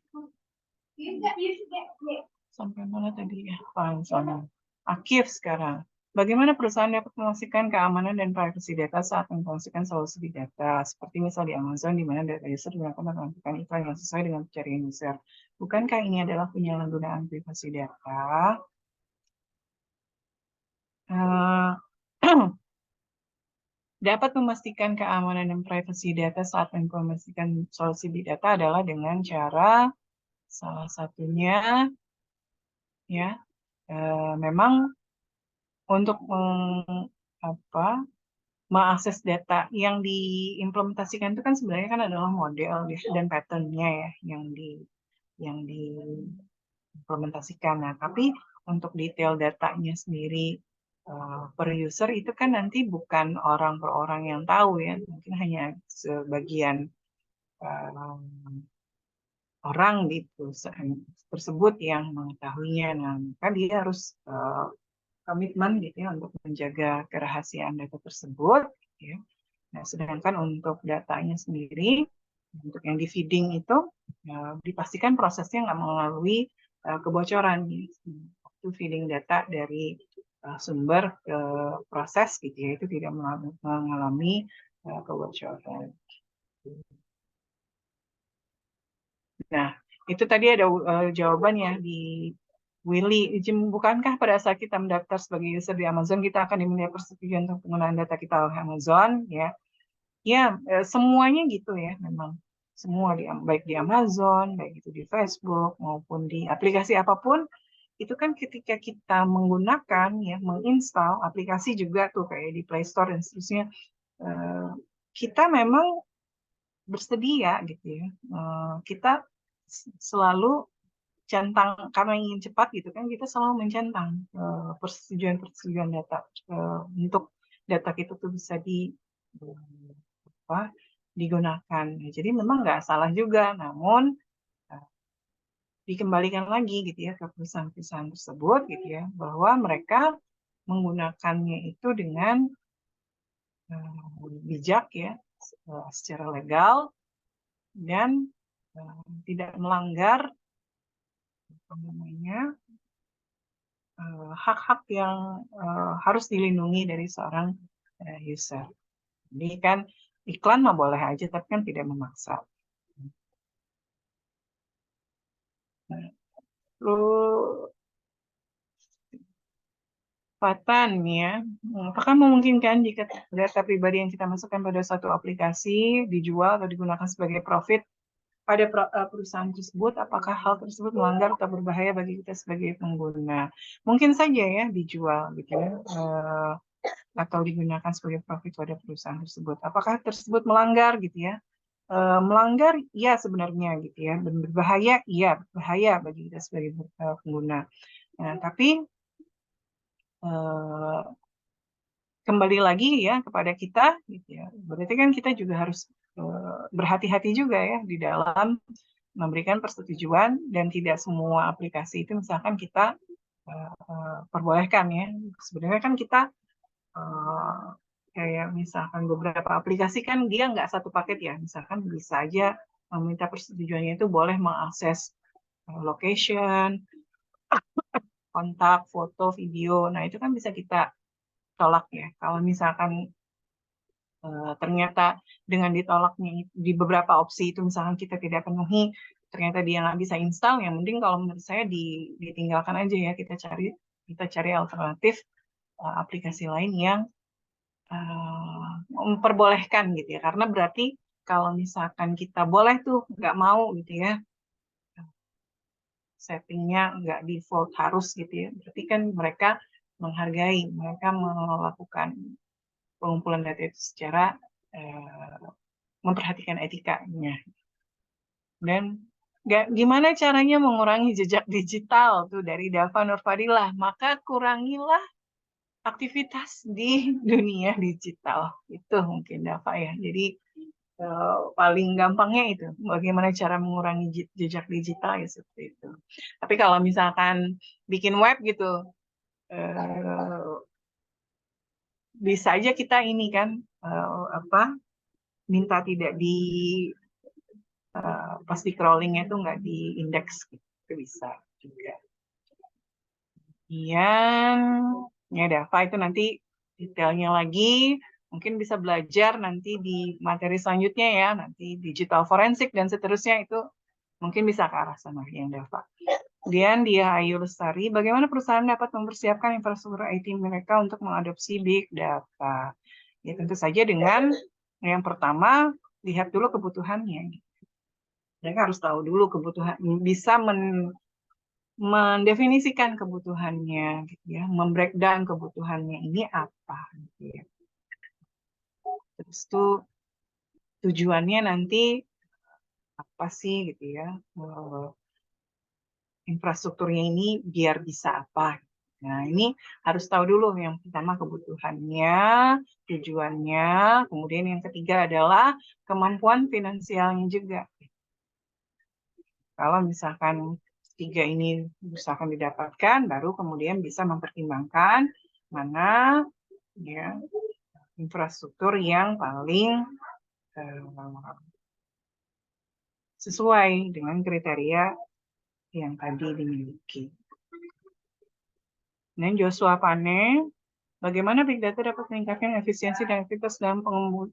Sampai mana tadi ya? Soalnya. Akif sekarang. Bagaimana perusahaan dapat memastikan keamanan dan privasi data saat mempromosikan solusi big data? Seperti misal di Amazon, di mana data user digunakan untuk melakukan iklan yang sesuai dengan pencarian user. Bukankah ini adalah penyalahgunaan privasi data? Dapat memastikan keamanan dan privasi data saat mempromosikan solusi big data adalah dengan cara salah satunya ya memang untuk mengakses data yang diimplementasikan itu kan sebenarnya kan adalah model dan pattern-nya ya yang diimplementasikan. Nah, tapi untuk detail datanya sendiri per user itu kan nanti bukan orang per orang yang tahu ya, mungkin hanya sebagian orang di perusahaan tersebut yang mengetahuinya. Nah, maka dia harus komitmen gitu ya untuk menjaga kerahasiaan data tersebut. Ya. Nah, sedangkan untuk datanya sendiri, untuk yang di feeding itu dipastikan prosesnya nggak melalui kebocoran. Waktu feeding data dari sumber ke proses gitu ya, itu tidak mengalami kebocoran. Nah, itu tadi ada jawaban ya di Willy. Bukankah pada saat kita mendaftar sebagai user di Amazon, kita akan diminta persetujuan untuk penggunaan data kita oleh Amazon? Ya, ya semuanya gitu ya, memang semua baik di Amazon, baik itu di Facebook maupun di aplikasi apapun, itu kan ketika kita menggunakan ya, menginstal aplikasi juga tuh kayak di Play Store dan seterusnya, kita memang bersedia gitu ya, kita selalu centang karena ingin cepat gitu kan, kita selalu mencentang persetujuan data untuk data kita tuh bisa digunakan. Jadi memang nggak salah juga, namun dikembalikan lagi gitu ya ke perusahaan-perusahaan tersebut gitu ya, bahwa mereka menggunakannya itu dengan bijak ya, secara legal dan tidak melanggar hak-hak yang harus dilindungi dari seorang user. Jadi kan iklan mah boleh aja, tapi kan tidak memaksa. Lalu Fatan ya, apakah memungkinkan jika data pribadi yang kita masukkan pada suatu aplikasi dijual atau digunakan sebagai profit pada perusahaan tersebut, apakah hal tersebut melanggar atau berbahaya bagi kita sebagai pengguna? Mungkin saja ya dijual gitu ya, atau digunakan sebagai profit pada perusahaan tersebut. Apakah tersebut melanggar gitu ya? Melanggar ya sebenarnya gitu ya, berbahaya iya, bahaya bagi kita sebagai pengguna. Nah, tapi kembali lagi ya kepada kita gitu ya. Berarti kan kita juga harus berhati-hati juga ya di dalam memberikan persetujuan, dan tidak semua aplikasi itu misalkan kita perbolehkan ya. Sebenarnya kan kita kayak misalkan beberapa aplikasi kan dia nggak satu paket ya, misalkan bisa aja meminta persetujuannya itu boleh mengakses location, kontak, foto, video. Nah, itu kan bisa kita tolak ya. Kalau misalkan ternyata dengan ditolaknya di beberapa opsi itu misalkan kita tidak penuhi ternyata dia nggak bisa install, yang mending kalau menurut saya ditinggalkan aja ya, kita cari alternatif aplikasi lain yang memperbolehkan gitu ya, karena berarti kalau misalkan kita boleh tuh nggak mau gitu ya, settingnya nggak default harus gitu ya, berarti kan mereka melakukan pengumpulan data itu secara memperhatikan etikanya. Dan gimana caranya mengurangi jejak digital tuh dari Dava Nurfadilah, maka kurangilah aktivitas di dunia digital. Itu mungkin Dava ya. Jadi paling gampangnya itu bagaimana cara mengurangi jejak digital ya seperti itu. Tapi kalau misalkan bikin web gitu, bisa aja kita ini kan minta tidak di pas di crawlingnya itu nggak di indeks gitu. Itu bisa juga. Ya Dava itu nanti detailnya lagi mungkin bisa belajar nanti di materi selanjutnya ya, nanti digital forensik dan seterusnya, itu mungkin bisa ke arah sana yang Dava. Kemudian dia Ayu Lestari, bagaimana perusahaan dapat mempersiapkan infrastruktur IT mereka untuk mengadopsi big data? Ya tentu saja dengan yang pertama lihat dulu kebutuhannya. Mereka harus tahu dulu kebutuhan, bisa mendefinisikan kebutuhannya, gitu ya, membreakdown kebutuhannya ini apa, gitu ya. Terus tuh tujuannya nanti apa sih, gitu ya, infrastrukturnya ini biar bisa apa. Nah, ini harus tahu dulu yang pertama kebutuhannya, tujuannya, kemudian yang ketiga adalah kemampuan finansialnya juga. Kalau misalkan tiga ini misalkan didapatkan, baru kemudian bisa mempertimbangkan mana ya infrastruktur yang paling sesuai dengan kriteria yang tadi dimiliki. Dan Joshua Pane, bagaimana Big Data dapat meningkatkan efisiensi dan efektivitas dalam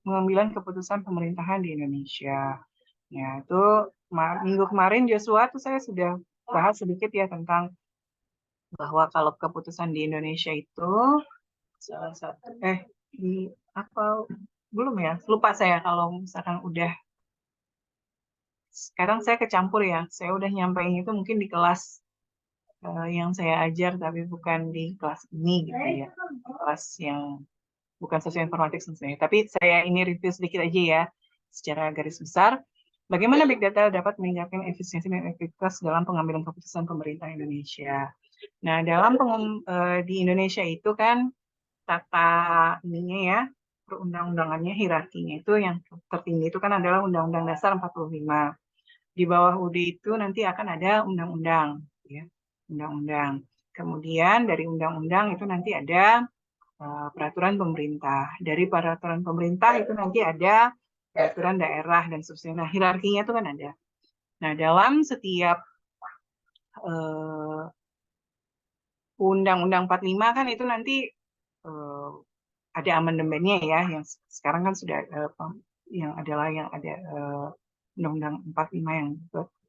pengambilan keputusan pemerintahan di Indonesia? Ya, itu minggu kemarin Joshua tuh saya sudah bahas sedikit ya tentang bahwa kalau keputusan di Indonesia itu salah satu di apa belum ya, lupa saya kalau misalkan udah, sekarang saya kecampur ya, saya udah nyampein itu mungkin di kelas yang saya ajar tapi bukan di kelas ini gitu ya, kelas yang bukan sosial informatik sebenarnya, tapi saya ini review sedikit aja ya secara garis besar. Bagaimana Big Data dapat meningkatkan efisiensi dan efektivitas dalam pengambilan keputusan pemerintah Indonesia? Nah, dalam di Indonesia itu kan tata ininya ya, perundang-undangannya, hierarkinya itu yang tertinggi itu kan adalah Undang-Undang Dasar 45. Di bawah UUD itu nanti akan ada undang-undang, ya, undang-undang. Kemudian dari undang-undang itu nanti ada peraturan pemerintah. Dari peraturan pemerintah itu nanti ada peraturan daerah dan seterusnya. Nah, hierarkinya itu kan ada. Nah, dalam setiap Undang-Undang 45 kan itu nanti ada amandemennya ya, yang sekarang kan sudah yang adalah yang ada Undang-Undang 45 yang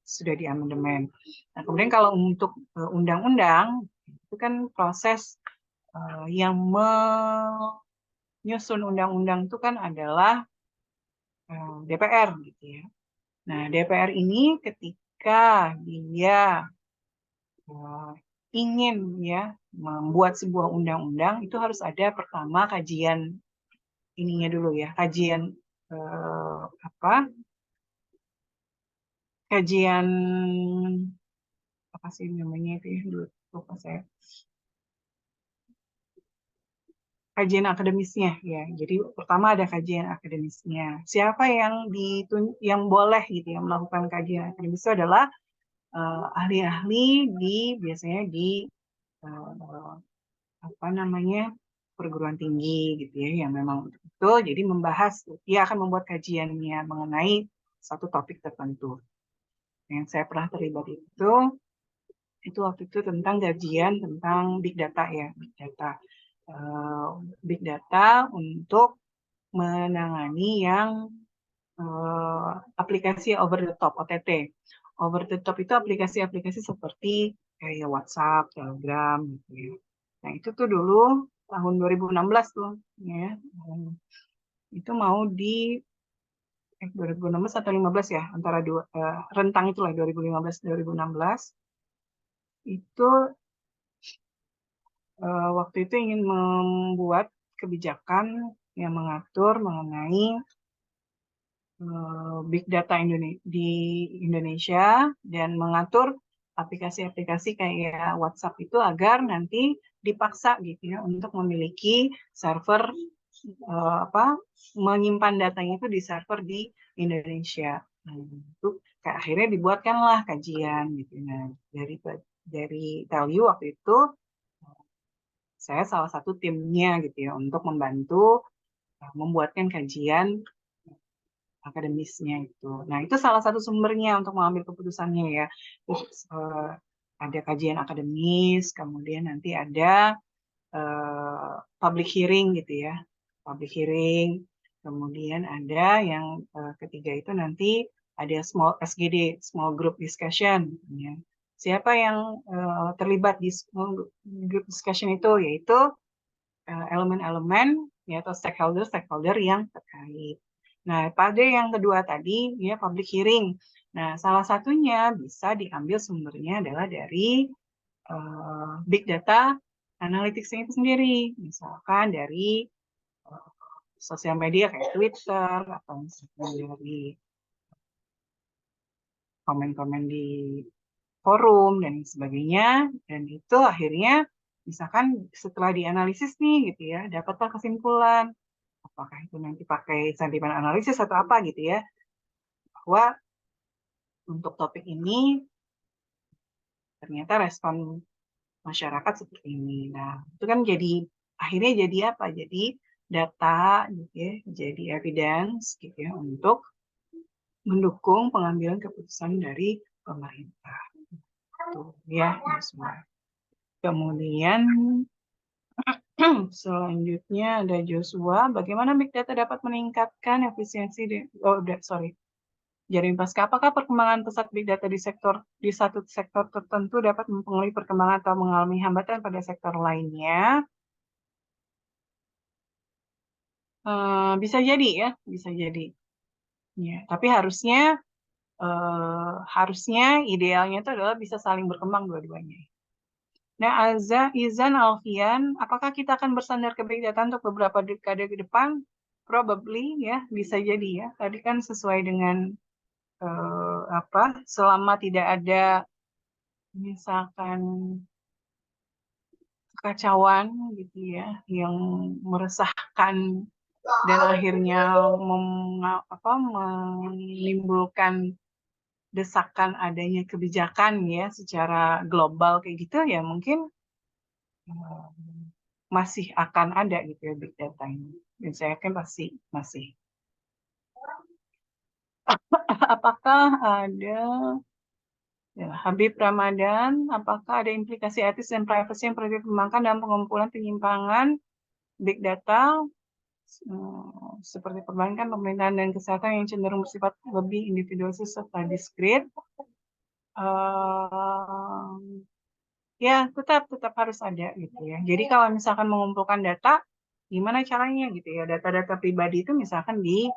sudah diamandemen. Nah, kemudian kalau untuk undang-undang itu kan proses yang menyusun undang-undang itu kan adalah DPR gitu ya. Nah, DPR ini ketika dia ingin ya membuat sebuah undang-undang itu harus ada pertama kajian ininya dulu ya, kajian kajian apa sih namanya itu ya, lupa saya, kajian akademisnya ya. Jadi pertama ada kajian akademisnya. Siapa yang boleh gitu ya melakukan kajian akademis itu adalah ahli-ahli biasanya di apa namanya perguruan tinggi gitu ya, yang memang itu jadi membahas, dia akan membuat kajiannya mengenai satu topik tertentu. Yang saya pernah terlibat itu waktu itu tentang kajian tentang big data ya, big data untuk menangani yang aplikasi over the top OTT. over the top itu aplikasi-aplikasi seperti kayak WhatsApp, Telegram gitu ya. Nah, itu tuh dulu tahun 2016 tuh ya. Itu mau di 2016 atau 15 ya, antara dua rentang itulah 2015-2016. Itu waktu itu ingin membuat kebijakan yang mengatur mengenai big data di Indonesia dan mengatur aplikasi-aplikasi kayak WhatsApp itu agar nanti dipaksa gitu ya untuk memiliki server menyimpan datanya itu di server di Indonesia. Nah, itu akhirnya dibuatkanlah kajian gitu. Nah, dari Telu waktu itu saya salah satu timnya gitu ya untuk membantu membuatkan kajian akademisnya itu. Nah, itu salah satu sumbernya untuk mengambil keputusannya ya. Terus, ada kajian akademis, kemudian nanti ada public hearing gitu ya. Public hearing, kemudian ada yang ketiga itu nanti ada small SGD, small group discussion. Ya. Siapa yang terlibat di small group discussion itu, yaitu elemen-elemen ya atau stakeholder yang terkait. Nah, pada yang kedua tadi ya public hearing. Nah, salah satunya bisa diambil sumbernya adalah dari big data analytics itu sendiri. Misalkan dari sosial media kayak Twitter atau misalnya dari komen-komen di forum dan sebagainya. Dan itu akhirnya misalkan setelah dianalisis nih gitu ya, dapatlah kesimpulan apakah itu nanti pakai sentimen analisis atau apa gitu ya, bahwa untuk topik ini ternyata respon masyarakat seperti ini. Nah, itu kan jadi akhirnya jadi apa? Jadi data gitu ya, jadi evidence gitu ya untuk mendukung pengambilan keputusan dari pemerintah. Tuh ya, semua. Kemudian selanjutnya ada Joshua, bagaimana big data dapat meningkatkan efisiensi jaring pasca. Apakah perkembangan pesat big data di satu sektor tertentu dapat mempengaruhi perkembangan atau mengalami hambatan pada sektor lainnya? Bisa jadi ya, bisa jadi. Ya, tapi harusnya idealnya itu adalah bisa saling berkembang dua-duanya. Nah, Izan Alfian, apakah kita akan bersandar ke big data untuk beberapa dekade ke depan? Probably ya, bisa jadi ya. Tadi kan sesuai dengan selama tidak ada misalkan kekacauan gitu ya yang meresahkan dan akhirnya menimbulkan desakan adanya kebijakan ya secara global kayak gitu ya mungkin masih akan ada gitu ya big data ini dan saya yakin pasti masih. Apakah ada ya, Habib Ramadan, apakah ada implikasi etis dan privasi yang perlu dikembangkan dalam pengumpulan penyimpangan big data seperti perbankan, pemerintahan, dan kesehatan yang cenderung bersifat lebih individualis serta diskret? Ya, tetap harus ada gitu ya. Jadi kalau misalkan mengumpulkan data, gimana caranya gitu ya? Data-data pribadi itu misalkan di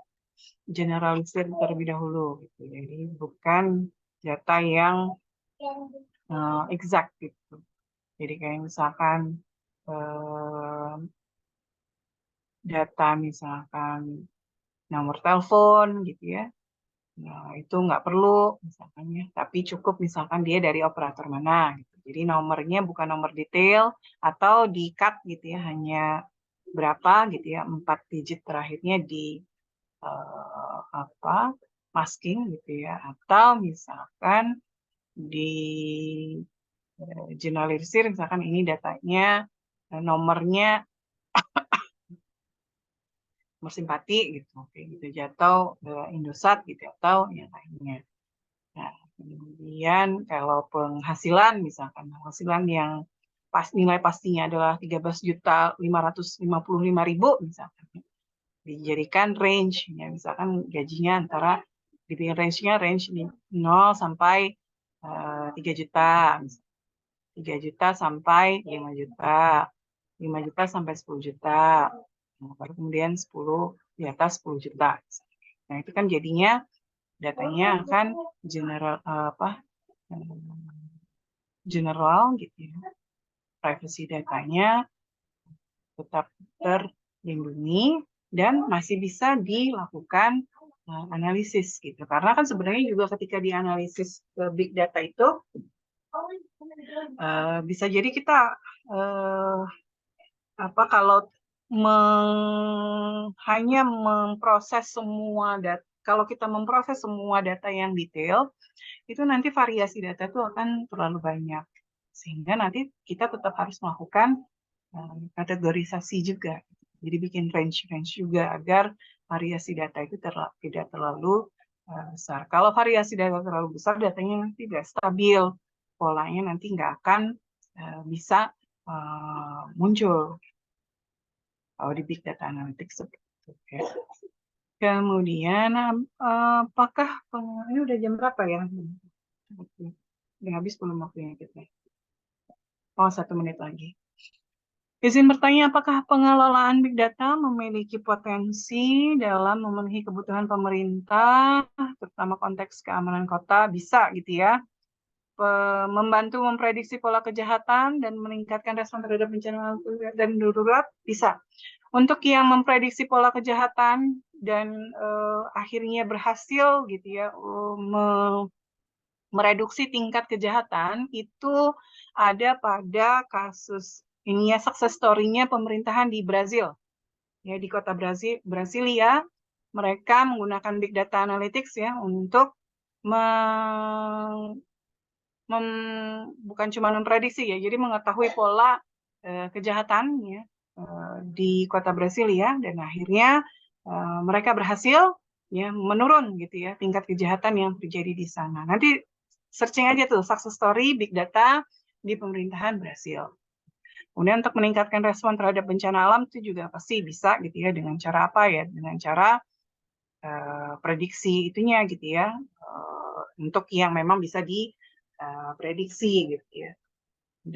generalisir terlebih dahulu gitu. Jadi bukan data yang exact gitu. Jadi kayak misalkan data misalkan nomor telepon gitu ya. Nah, itu nggak perlu misalkan ya, tapi cukup misalkan dia dari operator mana gitu. Jadi nomornya bukan nomor detail atau di-cut gitu ya, hanya berapa gitu ya, 4 digit terakhirnya di masking gitu ya, atau misalkan di generalisir misalkan ini datanya nomornya nomor simpati gitu, kayak gitu, atau Indosat gitu atau yang lainnya. Nah, kemudian kalau penghasilan misalkan penghasilan yang nilai pastinya adalah 13.555.000 misalkan dijadikan range ya misalkan gajinya antara dibikin range di 0 sampai 3 juta, 3 juta sampai 5 juta, 5 juta sampai 10 juta, baru kemudian 10 di atas 10 juta. Nah itu kan jadinya datanya akan general gitu ya. Privacy datanya tetap terlindungi dan masih bisa dilakukan analisis gitu. Karena kan sebenarnya juga ketika dianalisis ke big data itu bisa jadi kita kalau hanya memproses semua data, kalau kita memproses semua data yang detail, itu nanti variasi data itu akan terlalu banyak. Sehingga nanti kita tetap harus melakukan kategorisasi juga. Jadi bikin range juga agar variasi data itu tidak terlalu besar. Kalau variasi data terlalu besar, datanya nanti tidak stabil. Polanya nanti nggak akan bisa muncul. Kalau di Big Data Analytics seperti itu. Ya. Kemudian, apakah ini udah jam berapa ya? Udah habis belum waktunya kita? Oh, 1 menit lagi. Izin bertanya, apakah pengelolaan Big Data memiliki potensi dalam memenuhi kebutuhan pemerintah, terutama konteks keamanan kota? Bisa gitu ya. Membantu memprediksi pola kejahatan dan meningkatkan respon terhadap bencana dan darurat? Bisa. Untuk yang memprediksi pola kejahatan dan akhirnya berhasil gitu ya mereduksi tingkat kejahatan, itu ada pada kasus ini ya, success story-nya pemerintahan di Brazil. Ya, di kota Brasilia, mereka menggunakan big data analytics ya untuk bukan cuma memprediksi ya, jadi mengetahui pola kejahatan ya di kota Brasilia, dan akhirnya mereka berhasil ya menurun gitu ya tingkat kejahatan yang terjadi di sana. Nanti searching aja tuh success story big data di pemerintahan Brasil. Kemudian untuk meningkatkan respon terhadap bencana alam itu juga pasti bisa gitu ya, dengan cara apa ya? Dengan cara prediksi itunya gitu ya, untuk yang memang bisa diprediksi gitu ya,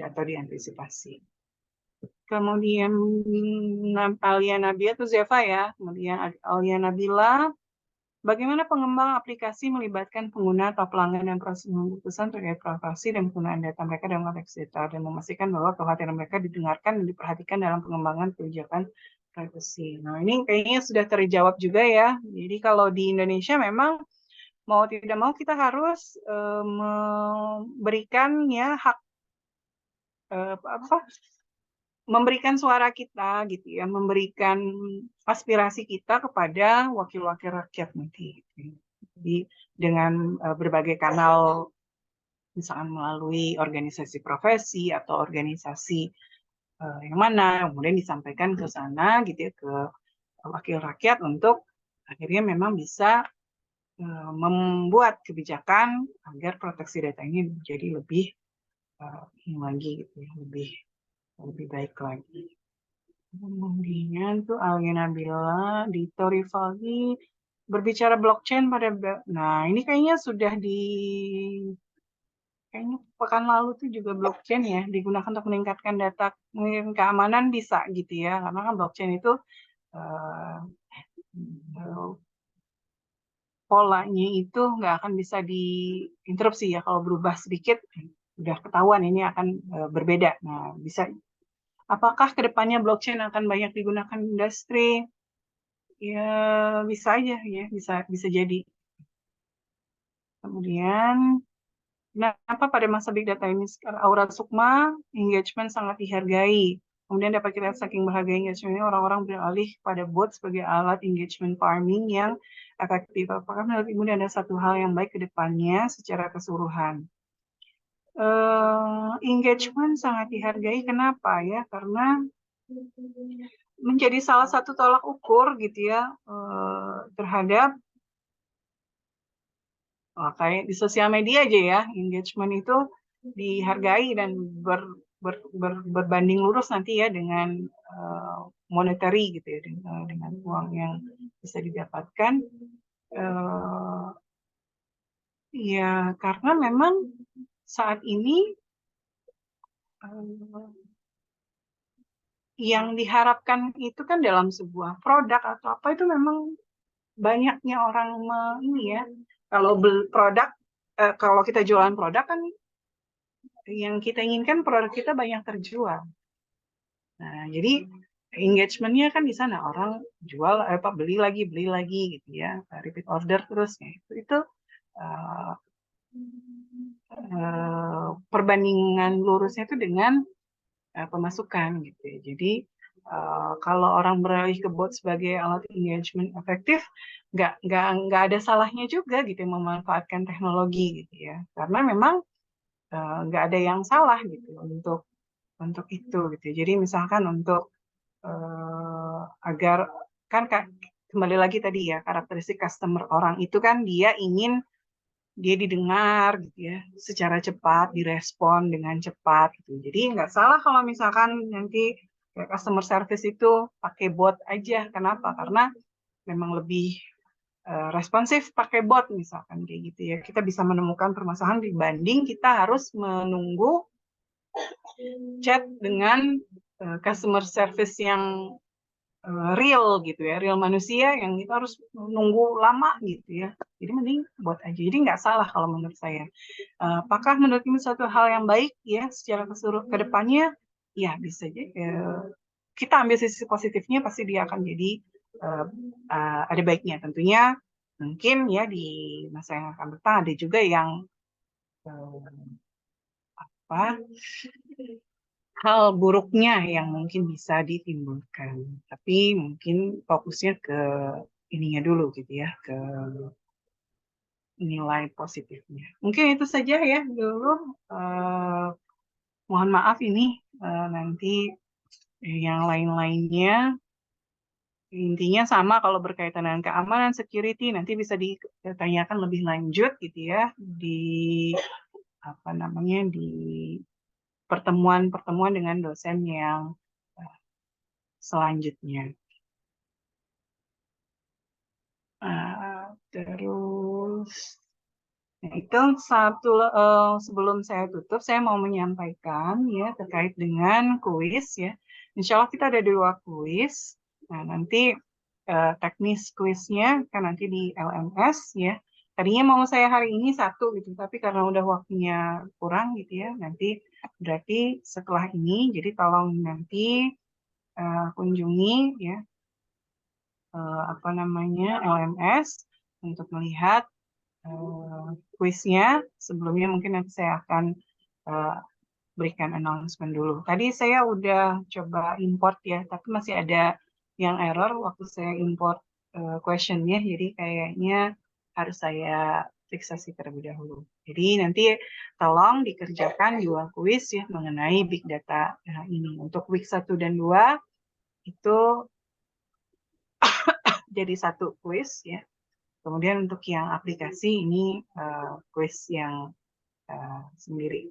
atau diantisipasi. Kemudian Alia Nabila itu Zeva ya, kemudian Alia Nabila, bagaimana pengembang aplikasi melibatkan pengguna atau pelanggan dan proses keputusan terkait privasi dan penggunaan data mereka dalam konteks data, dan memastikan bahwa kekhawatiran mereka didengarkan dan diperhatikan dalam pengembangan kebijakan privacy. Nah, ini kayaknya sudah terjawab juga ya. Jadi kalau di Indonesia memang mau tidak mau kita harus memberikan ya hak memberikan suara kita gitu ya, memberikan aspirasi kita kepada wakil-wakil rakyat nanti. Jadi dengan berbagai kanal, misalkan melalui organisasi profesi atau organisasi yang mana, kemudian disampaikan ke sana gitu ya, ke wakil rakyat untuk akhirnya memang bisa membuat kebijakan agar proteksi data ini menjadi lebih lagi gitu ya, lebih baik lagi. Kemudian tuh Alia Nabila, Dito Rivaldi berbicara blockchain pada, nah ini kayaknya sudah kayaknya pekan lalu tuh juga blockchain ya digunakan untuk meningkatkan data, keamanan bisa gitu ya, karena kan blockchain itu polanya itu nggak akan bisa diinterupsi ya, kalau berubah sedikit udah ketahuan ini akan berbeda. Nah, bisa. Apakah kedepannya blockchain akan banyak digunakan industri? Ya bisa aja ya, bisa jadi. Kemudian, kenapa pada masa big data ini Aura Sukma engagement sangat dihargai? Kemudian dapat kita lihat saking berharga engagement ini, orang-orang beralih pada bot sebagai alat engagement farming yang efektif. Apakah menurut Ibu ada satu hal yang baik ke depannya secara keseluruhan? Engagement sangat dihargai, kenapa ya? Karena menjadi salah satu tolak ukur gitu ya terhadap kayak di sosial media aja ya, engagement itu dihargai dan berbanding lurus nanti ya dengan monetary gitu ya, dengan uang yang bisa didapatkan. Ya, karena memang saat ini yang diharapkan itu kan dalam sebuah produk atau apa itu memang banyaknya orang ini ya. Kalau produk, kalau kita jualan produk kan yang kita inginkan produk kita banyak terjual. Nah, jadi engagement-nya kan di sana orang jual apa beli lagi gitu ya, repeat order terus ya. Itu uh, perbandingan lurusnya itu dengan pemasukan gitu ya. Jadi kalau orang beralih ke bot sebagai alat engagement efektif, nggak ada salahnya juga gitu ya, memanfaatkan teknologi gitu ya. Karena memang nggak ada yang salah gitu untuk itu gitu. Jadi misalkan untuk agar kan kembali lagi tadi ya karakteristik customer orang itu kan dia didengar gitu ya secara cepat, direspon dengan cepat gitu. Jadi nggak salah kalau misalkan nanti customer service itu pakai bot aja. Kenapa? Karena memang lebih responsif pakai bot misalkan kayak gitu ya. Kita bisa menemukan permasalahan dibanding kita harus menunggu chat dengan customer service yang real gitu ya, real manusia yang kita harus nunggu lama gitu ya. Jadi mending buat aja. Jadi nggak salah kalau menurut saya. Apakah menurut ini suatu hal yang baik ya secara keseluruhan ke depannya? Ya bisa aja. Kita ambil sisi positifnya pasti dia akan jadi ada baiknya. Tentunya mungkin ya di masa yang akan datang ada juga yang apa hal buruknya yang mungkin bisa ditimbulkan. Tapi mungkin fokusnya ke ininya dulu gitu ya, ke nilai positifnya. Mungkin itu saja ya dulu. Eh, mohon maaf ini nanti yang lain-lainnya intinya sama kalau berkaitan dengan keamanan, security nanti bisa ditanyakan lebih lanjut gitu ya di apa namanya di pertemuan-pertemuan dengan dosen yang selanjutnya. Terus itu satu sebelum saya tutup, saya mau menyampaikan ya terkait dengan kuis ya. Insya Allah kita ada 2 kuis. Nah nanti teknis kuisnya kan nanti di LMS ya. Tadinya mau saya hari ini 1 gitu, tapi karena udah waktunya kurang gitu ya, nanti berarti setelah ini. Jadi tolong nanti kunjungi ya apa namanya LMS untuk melihat kuisnya. Sebelumnya mungkin nanti saya akan uh, berikan announcement dulu. Tadi saya udah coba import ya, tapi masih ada yang error waktu saya import questionnya, jadi kayaknya harus saya fiksasi terlebih dahulu. Jadi nanti tolong dikerjakan 2 kuis ya mengenai big data ini. Untuk week 1 dan 2 itu jadi 1 kuis ya. Kemudian untuk yang aplikasi ini kuis yang sendiri.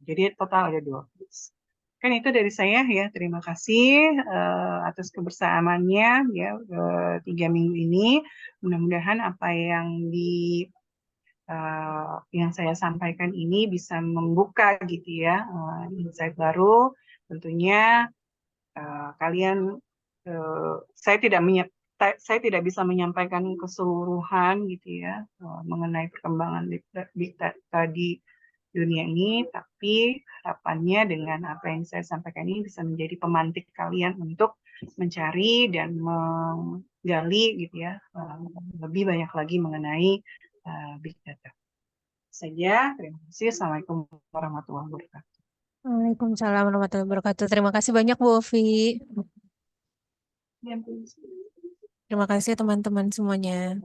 Jadi total ada 2 kuis. Kan itu dari saya ya. Terima kasih atas kebersamaannya ya 3 minggu ini. Mudah-mudahan apa yang saya sampaikan ini bisa membuka gitu ya insight baru. Tentunya kalian saya tidak bisa menyampaikan keseluruhan gitu ya mengenai perkembangan big data di dunia ini, tapi harapannya dengan apa yang saya sampaikan ini bisa menjadi pemantik kalian untuk mencari dan menggali gitu ya lebih banyak lagi mengenai big data. Saja, terima kasih. Assalamualaikum warahmatullahi wabarakatuh. Waalaikumsalam warahmatullahi wabarakatuh. Terima kasih banyak Bu Ovi. Ya, Terima kasih teman-teman semuanya.